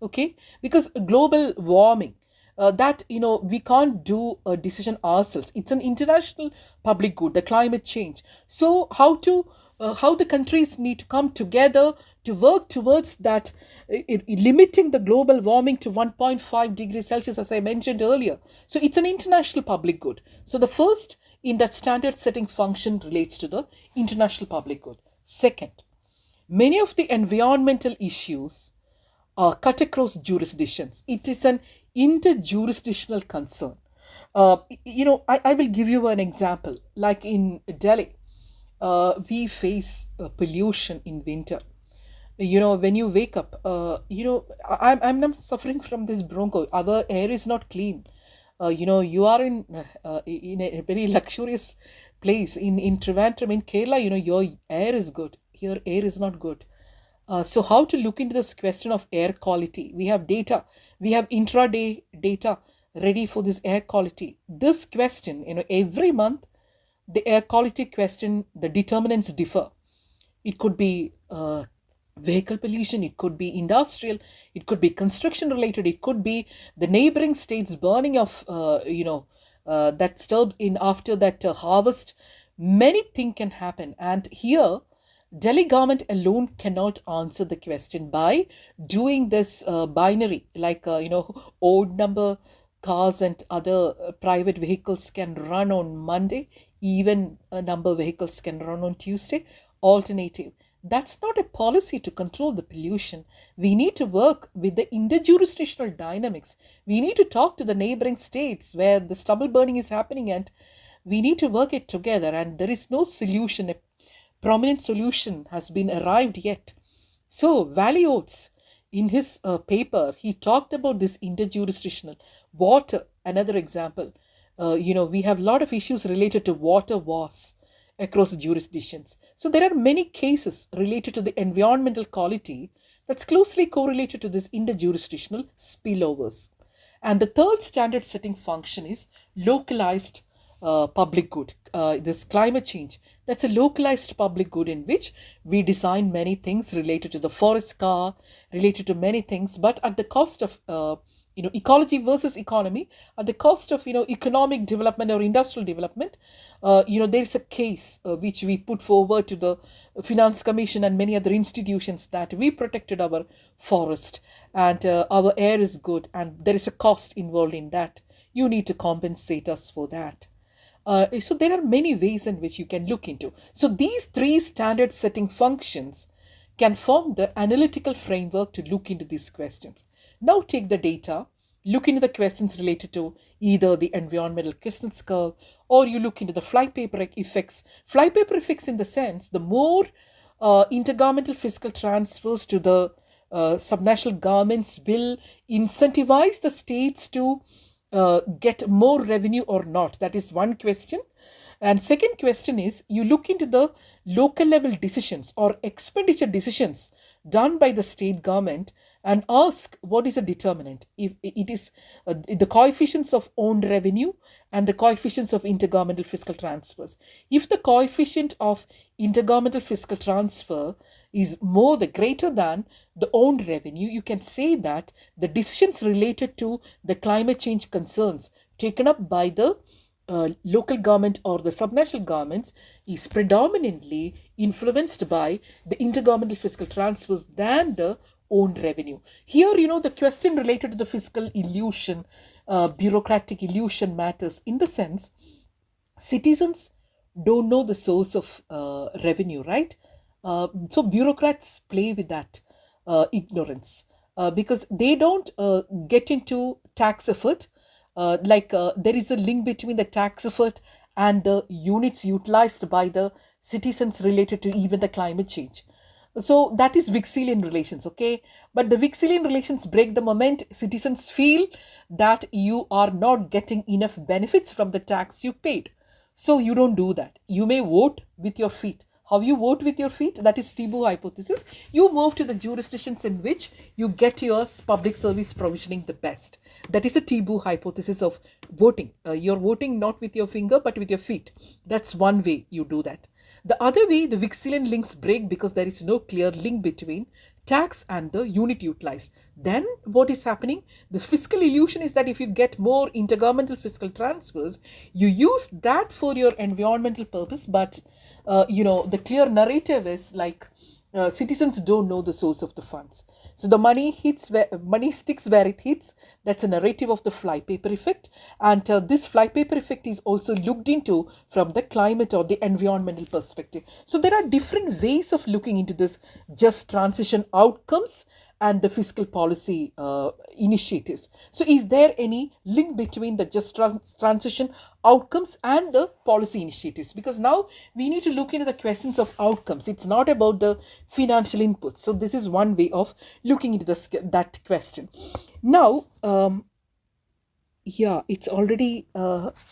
Okay, because global warming, we can't do a decision ourselves. It's an international public good, the climate change. So how the countries need to come together to work towards that, limiting the global warming to 1.5 degrees Celsius, as I mentioned earlier. So it's an international public good. So the first in that standard setting function relates to the international public good. Second, many of the environmental issues cut across jurisdictions. It is an interjurisdictional concern. I will give you an example. Like in Delhi, we face pollution in winter. When you wake up, I'm not suffering from this broncho. Our air is not clean. You are in a very luxurious place in Trivandrum, in Kerala. Your air is good. Here, air is not good. So how to look into this question of air quality? We have data. We have intraday data ready for this air quality. This question, every month, the air quality question, the determinants differ. It could be vehicle pollution, it could be industrial, it could be construction related, it could be the neighboring states burning of, that sturbs in after that harvest. Many things can happen. And here, Delhi government alone cannot answer the question by doing this binary, like, odd number cars and other private vehicles can run on Monday, even number vehicles can run on Tuesday, alternative. That's not a policy to control the pollution. We need to work with the interjurisdictional dynamics. We need to talk to the neighboring states where the stubble burning is happening, and we need to work it together. And there is no solution, a prominent solution has been arrived yet. So, Valley Oates, in his paper, he talked about this interjurisdictional water. Another example, we have a lot of issues related to water wars across jurisdictions. So, there are many cases related to the environmental quality that's closely correlated to this interjurisdictional spillovers. And the third standard setting function is localized public good. This climate change, that's a localized public good in which we design many things related to the forest car, related to many things, but at the cost of ecology versus economy, at the cost of economic development or industrial development. There is a case which we put forward to the Finance Commission and many other institutions that we protected our forest, and our air is good, and there is a cost involved in that. You need to compensate us for that. So there are many ways in which you can look into. So these three standard setting functions can form the analytical framework to look into these questions. Now take the data, look into the questions related to either the environmental questions curve, or you look into the flypaper effects. Flypaper effects in the sense, the more intergovernmental fiscal transfers to the subnational governments will incentivize the states to get more revenue or not. That is one question. And second question is, you look into the local level decisions or expenditure decisions done by the state government and ask what is a determinant. If it is the coefficients of owned revenue and the coefficients of intergovernmental fiscal transfers. If the coefficient of intergovernmental fiscal transfer is more the greater than the owned revenue, you can say that the decisions related to the climate change concerns taken up by the local government or the subnational governments is predominantly influenced by the intergovernmental fiscal transfers than the owned revenue. Here, the question related to the fiscal illusion, bureaucratic illusion matters in the sense citizens don't know the source of revenue, right? So bureaucrats play with that ignorance because they don't get into tax effort. There is a link between the tax effort and the units utilized by the citizens related to even the climate change. So that is Vixelian relations, okay? But the Vixelian relations break the moment citizens feel that you are not getting enough benefits from the tax you paid. So you don't do that. You may vote with your feet. How you vote with your feet? That is Tibu hypothesis. You move to the jurisdictions in which you get your public service provisioning the best. That is a Tibu hypothesis of voting. You're voting not with your finger but with your feet. That's one way you do that. The other way, the Vixelian links break because there is no clear link between tax and the unit utilized. Then what is happening? The fiscal illusion is that if you get more intergovernmental fiscal transfers, you use that for your environmental purpose, but the clear narrative is like citizens don't know the source of the funds. So the money sticks where it hits. That's a narrative of the flypaper effect. And this flypaper effect is also looked into from the climate or the environmental perspective. So there are different ways of looking into this just transition outcomes and the fiscal policy initiatives. So is there any link between the just transition outcomes and the policy initiatives? Because now we need to look into the questions of outcomes. It's not about the financial inputs. So this is one way of looking into that question. Now, it's already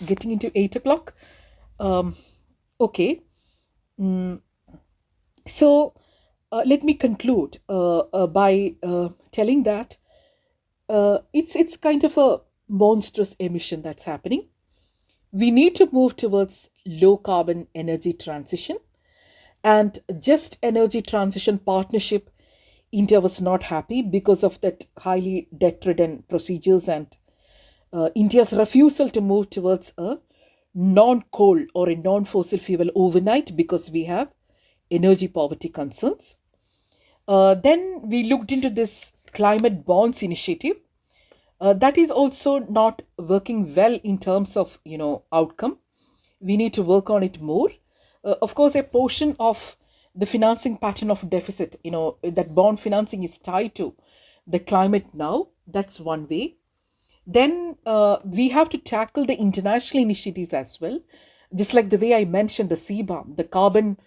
getting into 8 o'clock. Okay. So let me conclude by telling that it's kind of a monstrous emission that's happening. We need to move towards low carbon energy transition, and just energy transition partnership, India was not happy because of that highly debt ridden procedures and India's refusal to move towards a non coal or a non fossil fuel overnight because we have energy poverty concerns. Then we looked into this climate bonds initiative. That is also not working well in terms of outcome. We need to work on it more. Of course, a portion of the financing pattern of deficit, that bond financing is tied to the climate now. That's one way. Then we have to tackle the international initiatives as well, just like the way I mentioned the CBAM, the carbon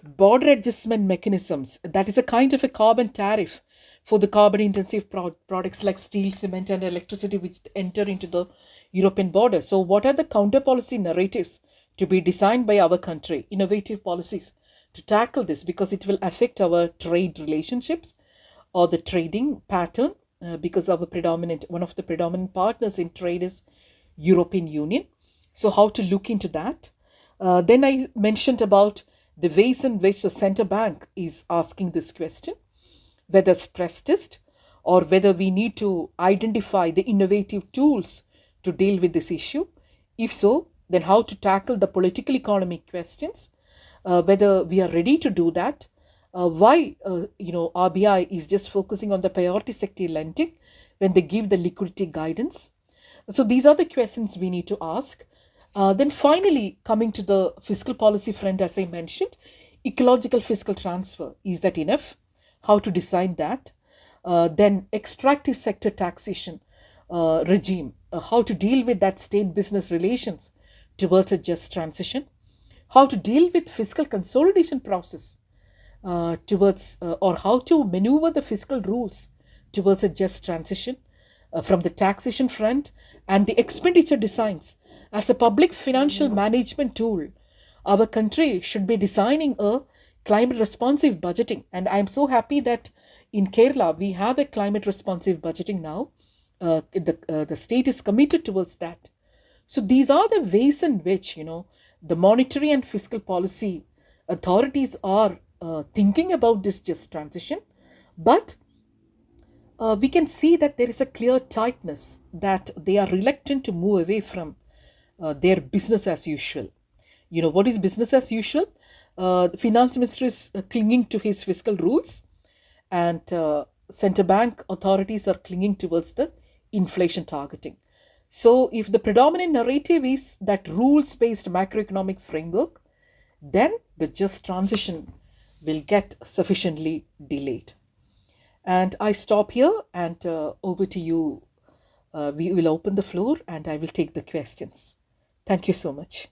border adjustment mechanisms. That is a kind of a carbon tariff for the carbon intensive products like steel, cement, and electricity which enter into the European border. So, what are the counter policy narratives to be designed by our country, innovative policies to tackle this, because it will affect our trade relationships or the trading pattern, because our predominant one of the predominant partners in trade is European Union. So how to look into that? Then I mentioned about the ways in which the center bank is asking this question, whether stress test or whether we need to identify the innovative tools to deal with this issue. If so, then how to tackle the political economic questions, whether we are ready to do that, why RBI is just focusing on the priority sector lending when they give the liquidity guidance. So these are the questions we need to ask. Then finally, coming to the fiscal policy front, as I mentioned, ecological fiscal transfer, is that enough? How to design that? Then extractive sector taxation regime, how to deal with that state business relations towards a just transition, how to deal with fiscal consolidation process towards or how to maneuver the fiscal rules towards a just transition from the taxation front and the expenditure designs. As a public financial management tool, our country should be designing a climate responsive budgeting. And I'm so happy that in Kerala we have a climate responsive budgeting now. The state is committed towards that. So these are the ways in which the monetary and fiscal policy authorities are thinking about this just transition, but we can see that there is a clear tightness, that they are reluctant to move away from their business as usual. What is business as usual? The finance minister is clinging to his fiscal rules, and central bank authorities are clinging towards the inflation targeting. So, if the predominant narrative is that rules based macroeconomic framework, then the just transition will get sufficiently delayed. And I stop here, and over to you. We will open the floor and I will take the questions. Thank you so much.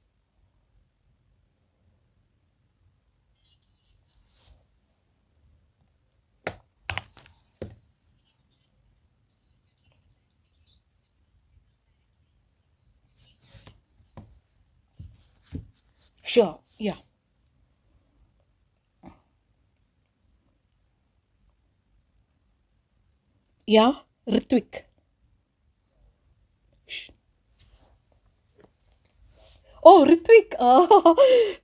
Sure. Yeah. Yeah. Ritvik. Oh, Ritvik.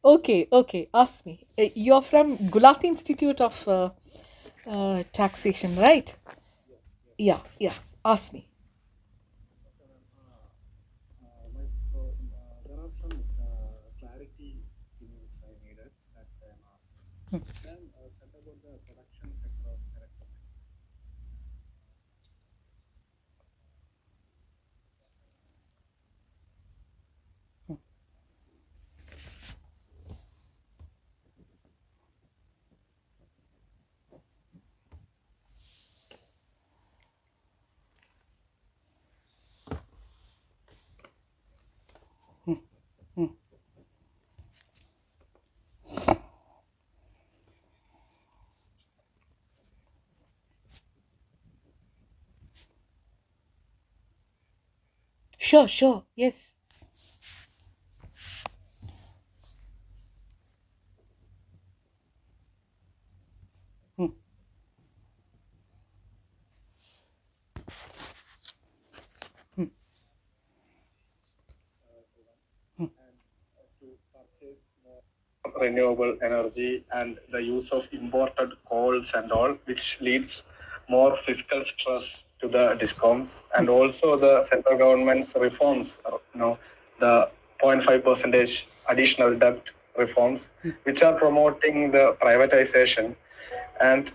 Okay. Okay. Ask me. You're from Gulati Institute of Taxation, right? Yeah. Yeah. Ask me. Sure. Sure. Yes. Hmm. renewable energy and the use of imported coals and all, which leads more fiscal stress to the discoms, and also the central government's reforms, the 0.5 percentage additional debt reforms, which are promoting the privatization and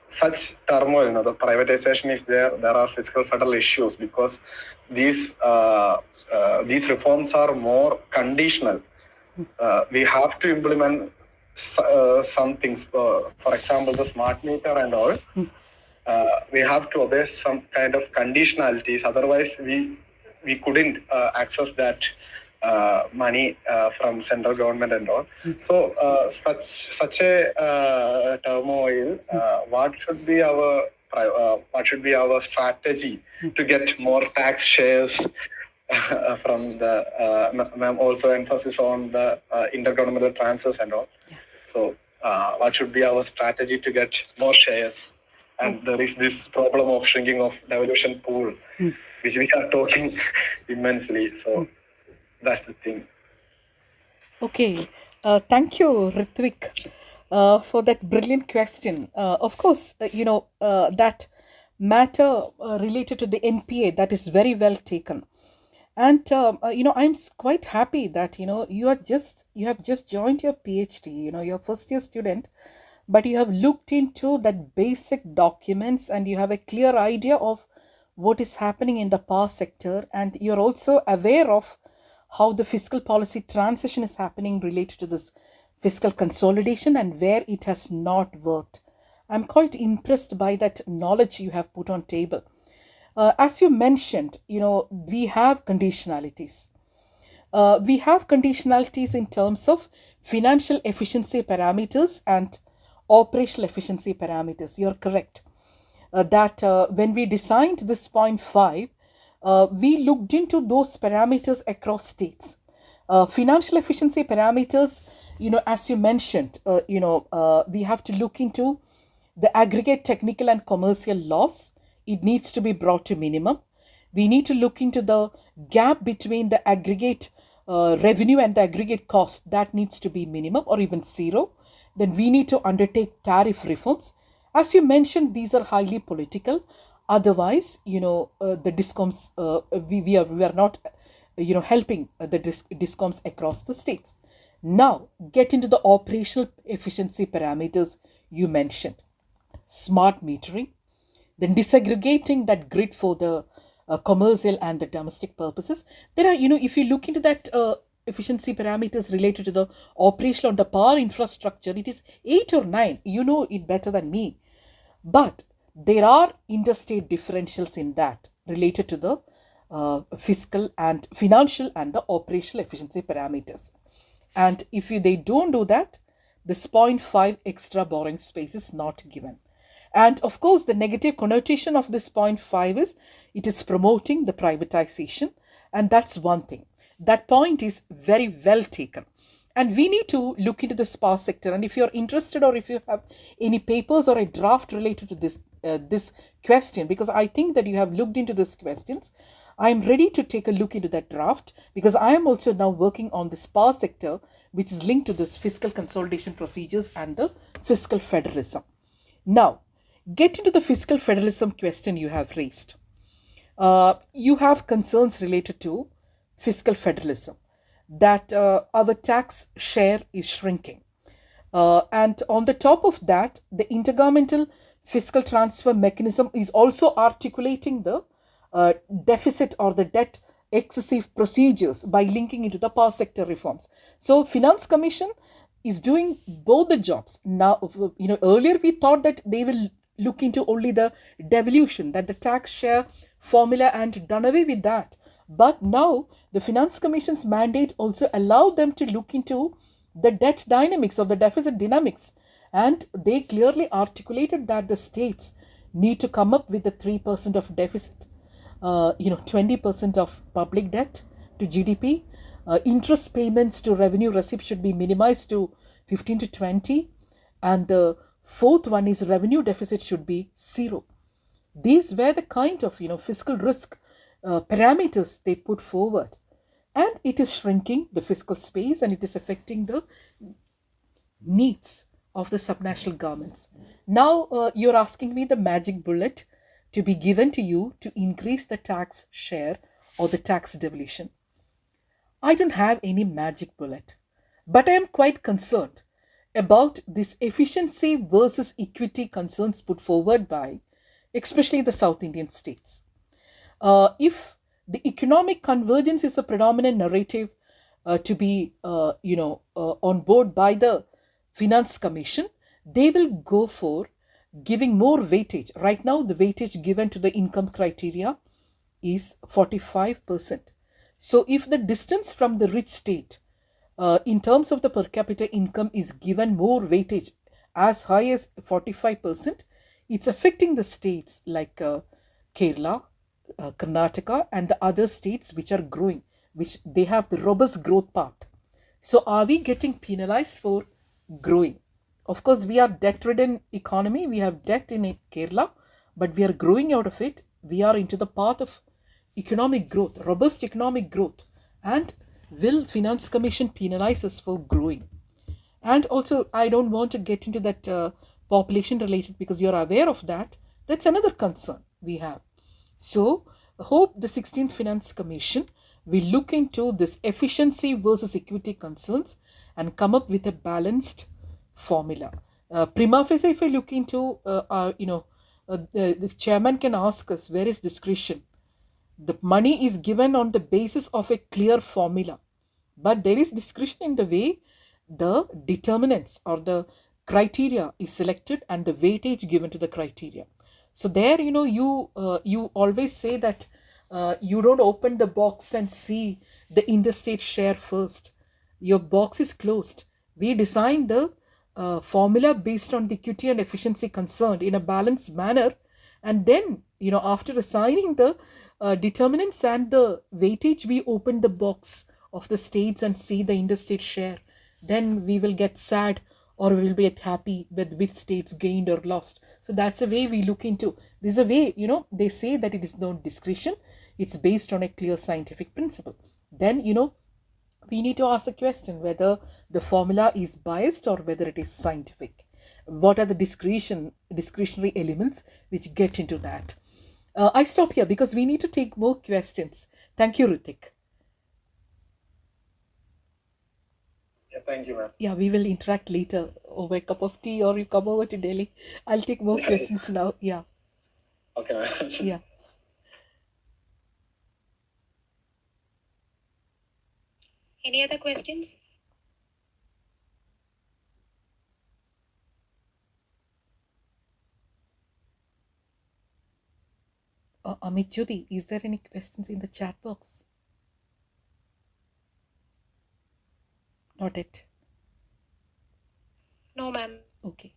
such turmoil. The privatization is there. There are fiscal federal issues because these reforms are more conditional. We have to implement some things. For example, the smart meter and all. We have to obey some kind of conditionalities. Otherwise, we couldn't access that money from central government and all. So such a turmoil. What should be our strategy to get more tax shares? From the ma'am also emphasis on the intergovernmental transfers and all. So what should be our strategy to get more shares? And there is this problem of shrinking of devolution pool, which we are talking immensely. So that's the thing. Okay, thank you, Ritvik, for that brilliant question. Of course, that matter related to the NPA, that is very well taken. And I'm quite happy that you have just joined your PhD. You're a first year student, but you have looked into that basic documents and you have a clear idea of what is happening in the power sector, and you're also aware of how the fiscal policy transition is happening related to this fiscal consolidation and where it has not worked. I'm quite impressed by that knowledge you have put on table. As you mentioned, we have conditionalities. We have conditionalities in terms of financial efficiency parameters and operational efficiency parameters. You're correct. That when we designed this 0.5, we looked into those parameters across states. Financial efficiency parameters, as you mentioned, we have to look into the aggregate technical and commercial loss. It needs to be brought to minimum. We need to look into the gap between the aggregate revenue and the aggregate cost. That needs to be minimum or even zero. Then we need to undertake tariff reforms. As you mentioned, these are highly political. Otherwise, the discoms, we are not, helping the discoms across the states. Now, get into the operational efficiency parameters you mentioned. Smart metering, then disaggregating that grid for the commercial and the domestic purposes. There are, if you look into that efficiency parameters related to the operational and the power infrastructure, it is 8 or 9. You know it better than me. But there are interstate differentials in that related to the fiscal and financial and the operational efficiency parameters. And if they don't do that, this 0.5 extra borrowing space is not given. And of course, the negative connotation of this 0.5 is it is promoting the privatization. And that's one thing. That point is very well taken. And we need to look into the power sector. And if you're interested or if you have any papers or a draft related to this question, because I think that you have looked into these questions, I'm ready to take a look into that draft because I am also now working on this power sector, which is linked to this fiscal consolidation procedures and the fiscal federalism. Now, get into the fiscal federalism question you have raised. You have concerns related to fiscal federalism, that our tax share is shrinking. And on the top of that, the intergovernmental fiscal transfer mechanism is also articulating the deficit or the debt excessive procedures by linking into the power sector reforms. So Finance Commission is doing both the jobs. Now, earlier we thought that they will look into only the devolution, that the tax share formula, and done away with that. But now the Finance Commission's mandate also allowed them to look into the debt dynamics or the deficit dynamics. And they clearly articulated that the states need to come up with the 3% of deficit, 20% of public debt to GDP. Interest payments to revenue receipts should be minimized to 15 to 20. And the fourth one is revenue deficit should be 0. These were the kind of fiscal risk parameters they put forward. And it is shrinking the fiscal space, and it is affecting the needs of the subnational governments. Now, you're asking me the magic bullet to be given to you to increase the tax share or the tax devolution. I don't have any magic bullet, but I am quite concerned about this efficiency versus equity concerns put forward by especially the South Indian states. If the economic convergence is a predominant narrative to be, on board by the Finance Commission, they will go for giving more weightage. Right now, the weightage given to the income criteria is 45%. So if the distance from the rich state in terms of the per capita income is given more weightage as high as 45%, it's affecting the states like Kerala, Karnataka, and the other states which are growing, which they have the robust growth path. So are we getting penalized for growing? Of course, we are debt-ridden economy. We have debt in Kerala, but we are growing out of it. We are into the path of economic growth, robust economic growth. And will Finance Commission penalize us for growing? And also, I don't want to get into that population related, because you're aware of that. That's another concern we have. So, I hope the 16th Finance Commission will look into this efficiency versus equity concerns and come up with a balanced formula. Prima facie, if I look into, the chairman can ask us, where is discretion? The money is given on the basis of a clear formula, but there is discretion in the way the determinants or the criteria is selected and the weightage given to the criteria. So there, you always say that you don't open the box and see the interstate share first. Your box is closed. We design the formula based on the equity and efficiency concerned in a balanced manner, and then after assigning the determinants and the weightage, we open the box of the states and see the interstate share. Then we will get sad or we will be happy with which states gained or lost. So that's a way we look into. This is a way, they say that it is not discretion. It's based on a clear scientific principle. Then, we need to ask a question whether the formula is biased or whether it is scientific. What are the discretionary elements which get into that? I stop here because we need to take more questions. Thank you, Ritik. Yeah, thank you, ma'am. Yeah, we will interact later over a cup of tea, or you come over to Delhi. I'll take more questions now. Yeah. Okay, ma'am. Yeah. Any other questions? Amit Jyoti, is there any questions in the chat box? Not yet. No, ma'am. Okay.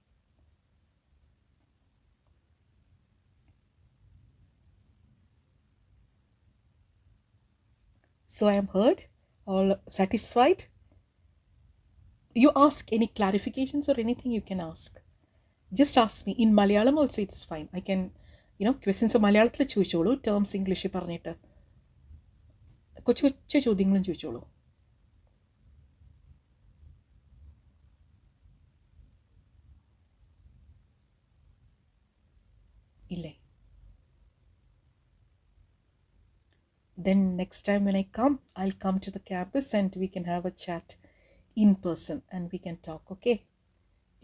So I am heard. All satisfied? You ask any clarifications or anything, you can ask. Just ask me. In Malayalam also it's fine. I can, questions മലയാളത്തിൽ ചോദിച്ചോളൂ, terms ഇംഗ്ലീഷിൽ പറഞ്ഞിട്ട്. കൊച്ചു കൊച്ചു ചോദ്യങ്ങളും ചോദിച്ചോളൂ. ഇല്ലേ? Then next time when I come, I'll come to the campus and we can have a chat in person and we can talk, okay?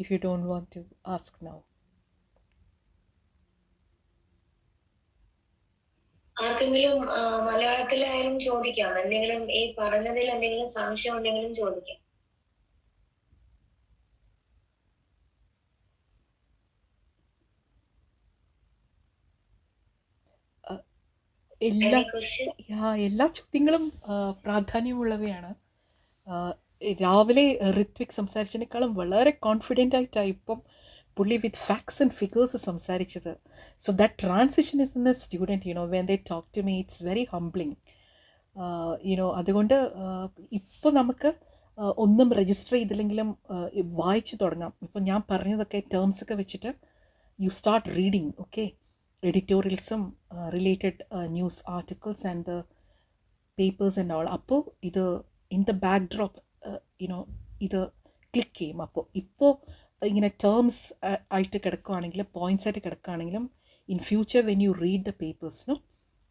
If you don't want to ask now. ആർക്കെങ്കിലും മലയാളത്തിലായാലും ചോദിക്കാം. എന്തെങ്കിലും ഈ പറഞ്ഞതിൽ എന്തെങ്കിലും സംശയം ഉണ്ടെങ്കിലും ചോദിക്കാം. എല്ലാ ചോദ്യങ്ങളും പ്രാധാന്യമുള്ളവയാണ്. രാവിലെ ഋത്വിക് സംസാരിച്ചതിനേക്കാളും വളരെ കോൺഫിഡൻ്റ് ആയിട്ടാണ് ഇപ്പം പുള്ളി വിത്ത് ഫാക്ട്സ് ആൻഡ് ഫിഗേഴ്സ് സംസാരിച്ചത്. So that transition is in a student, when they talk to me it's very humbling. അതുകൊണ്ട് ഇപ്പോൾ നമുക്ക് ഒന്നും രജിസ്റ്റർ ചെയ്തില്ലെങ്കിലും വായിച്ചു തുടങ്ങാം. ഇപ്പം ഞാൻ പറഞ്ഞതൊക്കെ ടേംസൊക്കെ വെച്ചിട്ട് you start reading, okay? Editorialism, related news articles and the papers and all. അപ്പോൾ ഇത് in the backdrop you know ഇത് ക്ലിക്ക് ചെയ്യും. അപ്പോൾ ഇപ്പോൾ ഇങ്ങനെ ടേംസ് ആയിട്ട് കിടക്കുകയാണെങ്കിലും പോയിൻറ്റ്സ് ആയിട്ട് കിടക്കുകയാണെങ്കിലും in future when you read the പേപ്പേഴ്സിനോ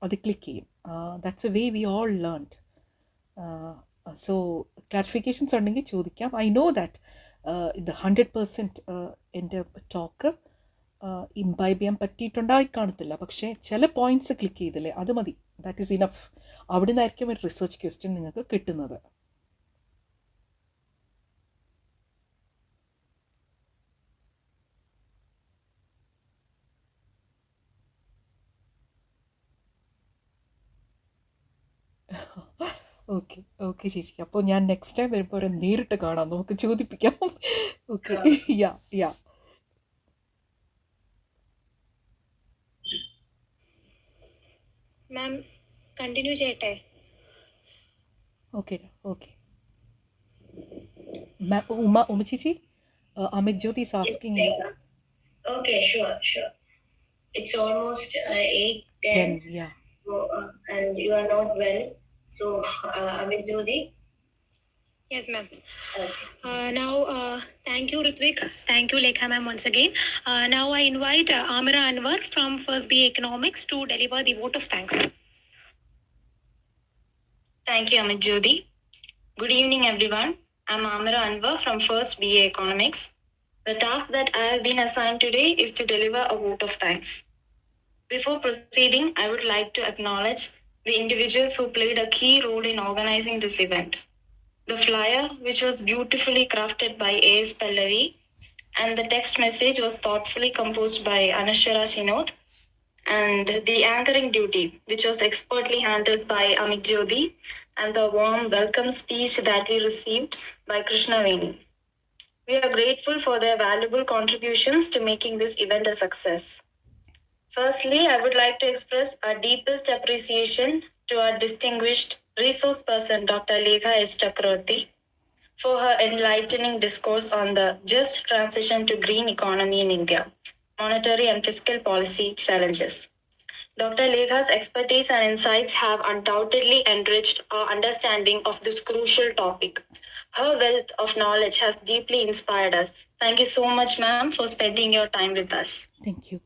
അത് ക്ലിക്ക് ചെയ്യും. That's a way we all learned. So clarifications ഉണ്ടെങ്കിൽ ചോദിക്കാം. ഐ നോ ദാറ്റ് ഇത് 100% എൻ്റെ ടോക്ക് ഇംബൈബ് ചെയ്യാൻ പറ്റിയിട്ടുണ്ടായി കാണത്തില്ല. പക്ഷേ ചില പോയിൻറ്റ്സ് ക്ലിക്ക് ചെയ്തില്ലേ, അത് മതി. That is enough. അവിടെ നിന്നായിരിക്കും ഒരു റിസർച്ച് ക്വസ്റ്റ്യൻ നിങ്ങൾക്ക് കിട്ടുന്നത്. ഓക്കെ ഓക്കെ ചേച്ചി. അപ്പോൾ ഞാൻ നെക്സ്റ്റ് ടൈം വരുമ്പോൾ ഒരു നേരിട്ട് കാണാം, നമുക്ക് ചോദിപ്പിക്കാം. Okay. Yeah yeah ma'am continue ചെയ്യട്ടെ? Okay okay. ഉമ ചേച്ചി, Amit Jyoti is asking you. Okay, sure. It's almost 8:10. Yeah. So, and you are not well. So, Amit Jyoti. Yes, ma'am. Okay. Now, thank you, Ritvik. Thank you, Lekha ma'am, once again. Now, I invite Amira Anwar from First BA Economics to deliver the vote of thanks. Thank you, Amit Jyoti. Good evening, everyone. I'm Amira Anwar from First BA Economics. The task that I have been assigned today is to deliver a vote of thanks. Before proceeding, I would like to acknowledge the individuals who played a key role in organizing this event. The flyer, which was beautifully crafted by A.S. Pallavi, and the text message was thoughtfully composed by Anashara Shinod, and the anchoring duty, which was expertly handled by Amit Jyoti, and the warm welcome speech that we received by Krishna Veni. We are grateful for their valuable contributions to making this event a success. Firstly, I would like to express our deepest appreciation to our distinguished resource person, Dr. Lekha Chakraborty, for her enlightening discourse on the just transition to green economy in India, monetary and fiscal policy challenges. Dr. Lekha's expertise and insights have undoubtedly enriched our understanding of this crucial topic. Her wealth of knowledge has deeply inspired us. Thank you so much, ma'am, for spending your time with us. Thank you.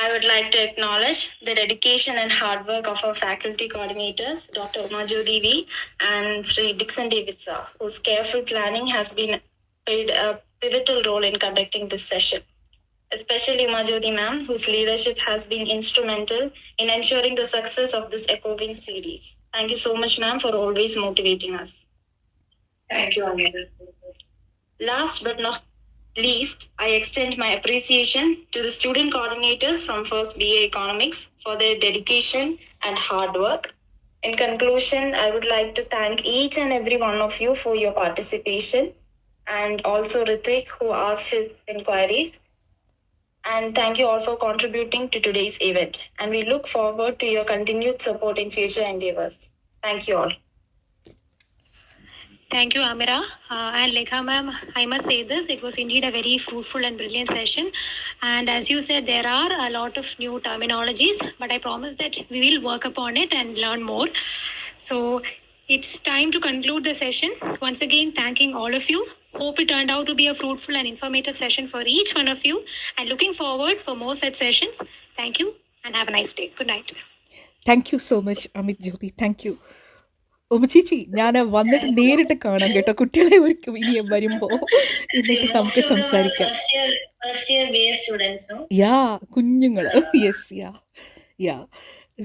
I would like to acknowledge the dedication and hard work of our faculty coordinators, Dr. Uma Jyoti V and Sri Dixon David sir, whose careful planning has played a pivotal role in conducting this session. Especially Uma Jyoti ma'am, whose leadership has been instrumental in ensuring the success of this EcoWin series. Thank you so much, ma'am, for always motivating us. Thank you, Amira. Last but not least, I extend my appreciation to the student coordinators from First BA Economics for their dedication and hard work. In conclusion, I would like to thank each and every one of you for your participation, and also Ritvik, who asked his inquiries. And thank you all for contributing to today's event. And we look forward to your continued support in future endeavors. Thank you all. Thank you, Amira. And Lekha ma'am, I must say this, it was indeed a very fruitful and brilliant session. And as you said, there are a lot of new terminologies, but I promise that we will work upon it and learn more. So it's time to conclude the session. Once again, thanking all of you. Hope it turned out to be a fruitful and informative session for each one of you, and looking forward for more such sessions. Thank you and have a nice day. Good night. Thank you so much, Amit Jyoti. Thank you. Uma ചേച്ചി, ഞാൻ വന്നിട്ട് നേരിട്ട് കാണാം കേട്ടോ, കുട്ടികളെ ഒരിക്കലും ഇനിയും വരുമ്പോ, എന്നിട്ട് നമുക്ക് സംസാരിക്കാം. യാ, കുഞ്ഞുങ്ങള്. Yes, yeah.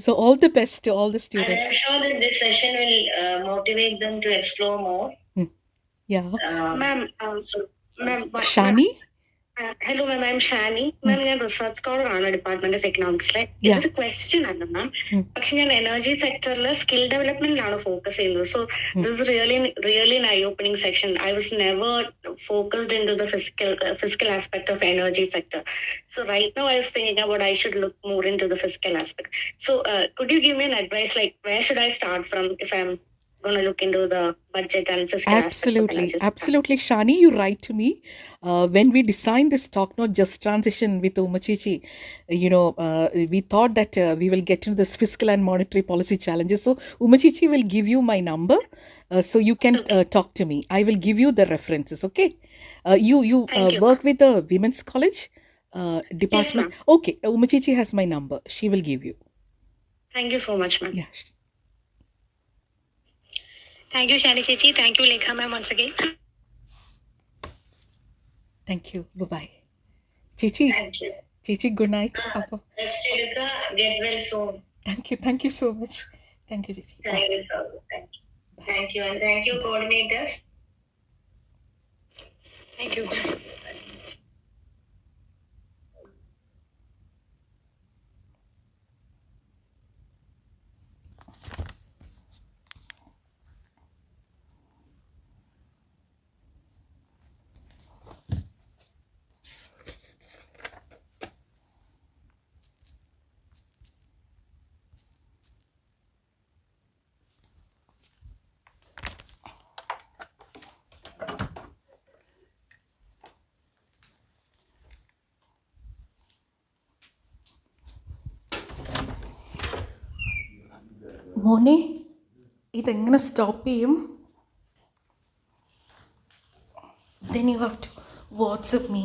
So all the best to all the students. And I'm sure that this session will motivate them to explore more. Yeah. Ma'am, Shani? Hello, ma'am. I'm Shani. Ma'am, I'm a research scholar in the Department of Economics. It's a question, ma'am. But in the energy sector, skill development is focus. So this is really an eye-opening section. I was never focused into the fiscal aspect of energy sector. So right now, I was thinking about I should look more into the fiscal aspect. So could you give me an advice, like where should I start from if I'm going to look into the budget and fiscal aspects of Absolutely, financial absolutely. Shani, you write to me. When we designed this talk, not just transition with Umachichi, we thought that we will get into this fiscal and monetary policy challenges. So Umachichi will give you my number, so you can talk to me. I will give you the references. Okay. You Thank you. work with the women's college department. ma'am. Okay, Umachichi has my number. She will give you. Thank you so much, ma'am. Yeah. Thank you, Shani Chechi. Thank you, Lekha ma'am, once again. Thank you. Bye bye. Chichi. Thank you. Chichi, good night. Rest, Lekha. Get well soon. Thank you. Thank you so much. Thank you, Chichi. Thank you so much. Thank you. Thank you. And thank you, coordinators. Thank you. മോനെ ഇതെങ്ങനെ stop ചെയ്യും? Then you have to WhatsApp me.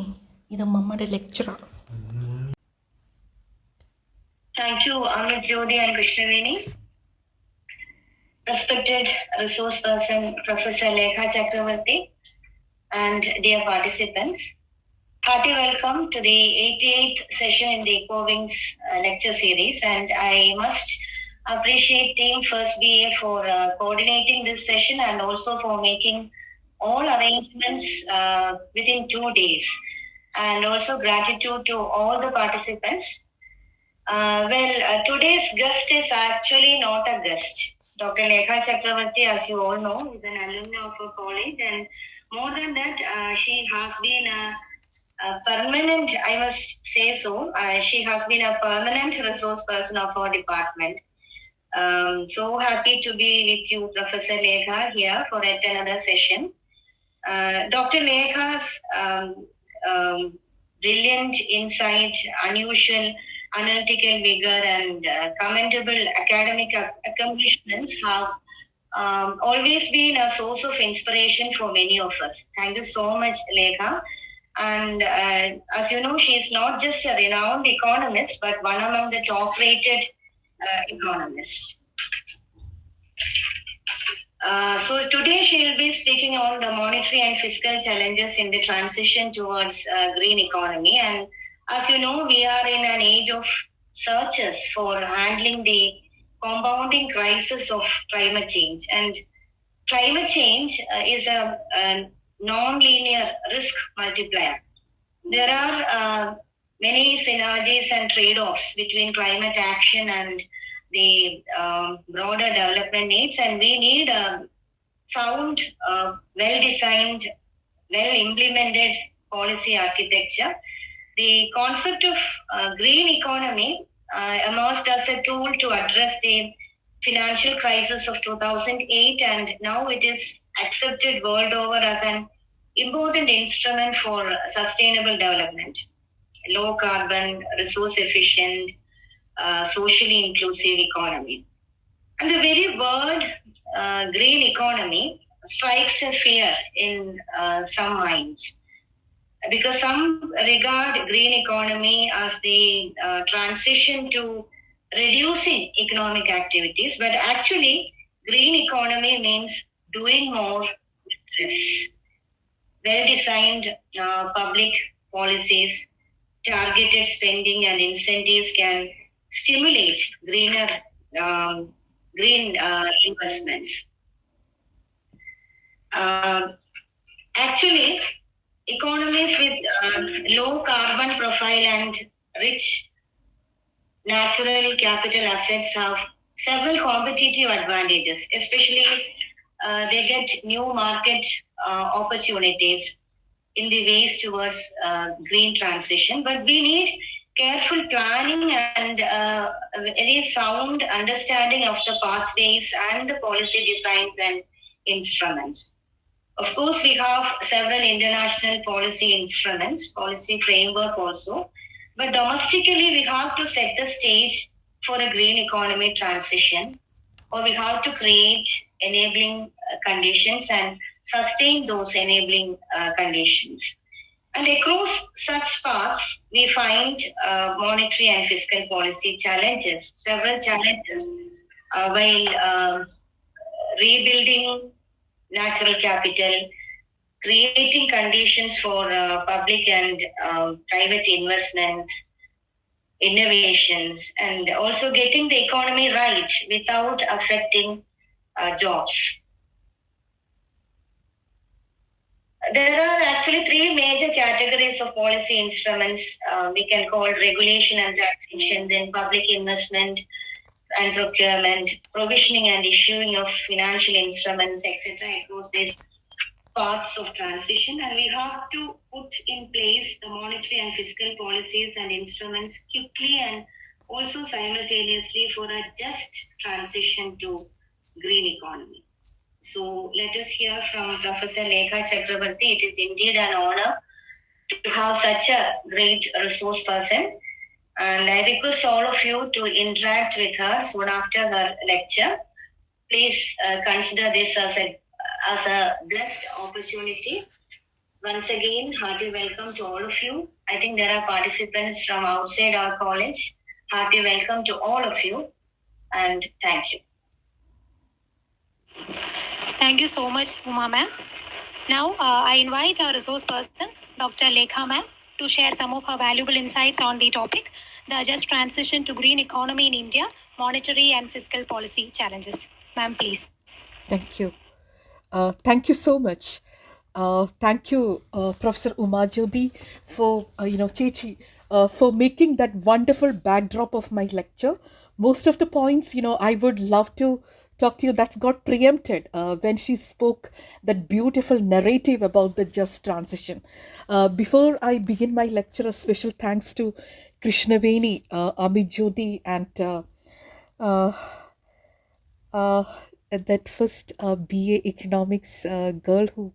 ഇത് മമ്മയുടെ ലെക്ചറാണ്. Thank you, Amit Jyoti and Krishnaveni. Respected resource person, Professor Lekha Chakraborty, and dear participants, hearty welcome to the 88th session in the Ecowings lecture series, and I must appreciate Team First BA for coordinating this session and also for making all arrangements within 2 days, and also gratitude to all the participants. Today's guest is actually not a guest. Dr. Lekha Chakraborty, as you all know, is an alumna of our college, and more than that, she has been a permanent, I must say so, she has been a permanent resource person of our department. So happy to be with you, Professor Lekha, here for yet another session. Dr. Lekha's brilliant insight, unusual analytical vigor, and commendable academic accomplishments have always been a source of inspiration for many of us. Thank you so much, Lekha. And as you know, she is not just a renowned economist, but one among the top-rated economists. So today she will be speaking on the monetary and fiscal challenges in the transition towards green economy. And as you know, we are in an age of searches for handling the compounding crisis of climate change. And climate change is a non-linear risk multiplier. There are many synergies and trade-offs between climate action and the broader development needs, and we need a sound, well-designed, well-implemented policy architecture. The concept of green economy emerged as a tool to address the financial crisis of 2008, and now it is accepted world over as an important instrument for sustainable development, low carbon, resource efficient, socially inclusive economy. And the very word green economy strikes a fear in some minds, because some regard green economy as the transition to reducing economic activities, but actually green economy means doing more with less. Well-designed public policies, targeted spending and incentives can stimulate green investments. Actually, economies with low carbon profile and rich natural capital assets have several competitive advantages, especially they get new market opportunities in the ways towards green transition. But we need careful planning and a very sound understanding of the pathways and the policy designs and instruments. Of course, we have several international policy instruments, policy framework also, but domestically we have to set the stage for a green economy transition, or we have to create enabling conditions and sustain those enabling conditions. And across such paths, we find monetary and fiscal policy challenges, several challenges, while rebuilding natural capital, creating conditions for public and private investments, innovations, and also getting the economy right without affecting jobs. There are actually three major categories of policy instruments we can call regulation and taxation, then public investment and procurement, provisioning and issuing of financial instruments, etc. across these paths of transition, and we have to put in place the monetary and fiscal policies and instruments quickly and also simultaneously for a just transition to green economy. So let us hear from Professor Lekha Chakraborty. It is indeed an honor to have such a great resource person. And I request all of you to interact with her soon after her lecture. Please consider this as a blessed opportunity. Once again, hearty welcome to all of you. I think there are participants from outside our college. Hearty welcome to all of you, and thank you. Thank you so much, Uma ma'am. Now, I invite our resource person, Dr. Lekha ma'am, to share some of her valuable insights on the topic, the just transition to green economy in India, monetary and fiscal policy challenges. Ma'am, please. Thank you. Thank you so much. Thank you, Professor Uma Jyoti, for, Chechi, for making that wonderful backdrop of my lecture. Most of the points, I would love to talk to you, that's got preempted when she spoke that beautiful narrative about the just transition. Before I begin my lecture, a special thanks to Krishnaveni, Amit Jyoti, and that first BA economics girl who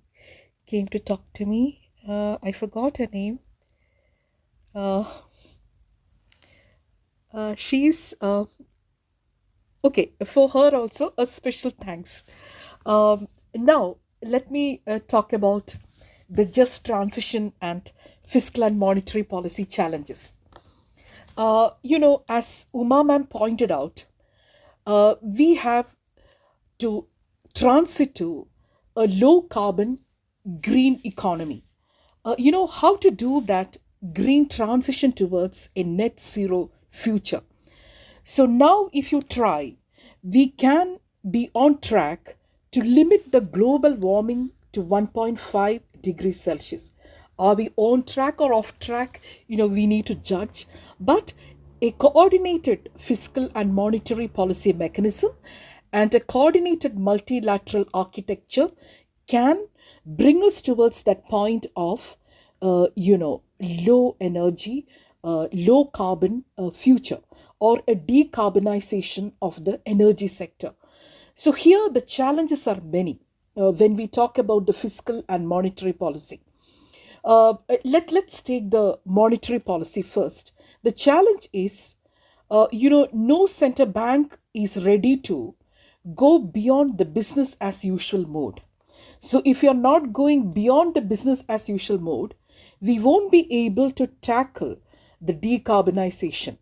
came to talk to me. I forgot her name. She's okay. For her also a special thanks. Now let me talk about the just transition and fiscal and monetary policy challenges. As Uma ma'am pointed out, we have to transit to a low carbon green economy. How to do that green transition towards a net zero future. So now, if you try, we can be on track to limit the global warming to 1.5 degrees Celsius. Are we on track or off track? We need to judge. But a coordinated fiscal and monetary policy mechanism and a coordinated multilateral architecture can bring us towards that point of, low energy, low carbon future, or a decarbonization of the energy sector. So here the challenges are many when we talk about the fiscal and monetary policy. Let's take the monetary policy first. The challenge is, no central bank is ready to go beyond the business as usual mode. So if you're not going beyond the business as usual mode, we won't be able to tackle the decarbonization.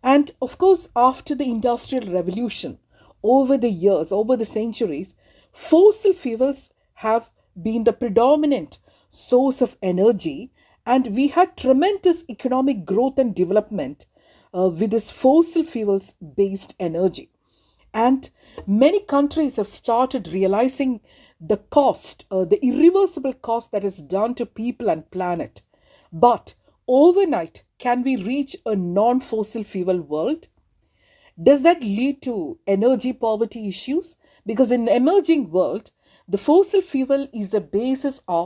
And of course, after the Industrial Revolution, over the years, over the centuries, fossil fuels have been the predominant source of energy, and we had tremendous economic growth and development with this fossil fuels based energy. And many countries have started realizing the cost, the irreversible cost that is done to people and planet. But overnight, can we reach a non-fossil fuel world? Does that lead to energy poverty issues? Because in the emerging world, the fossil fuel is the basis of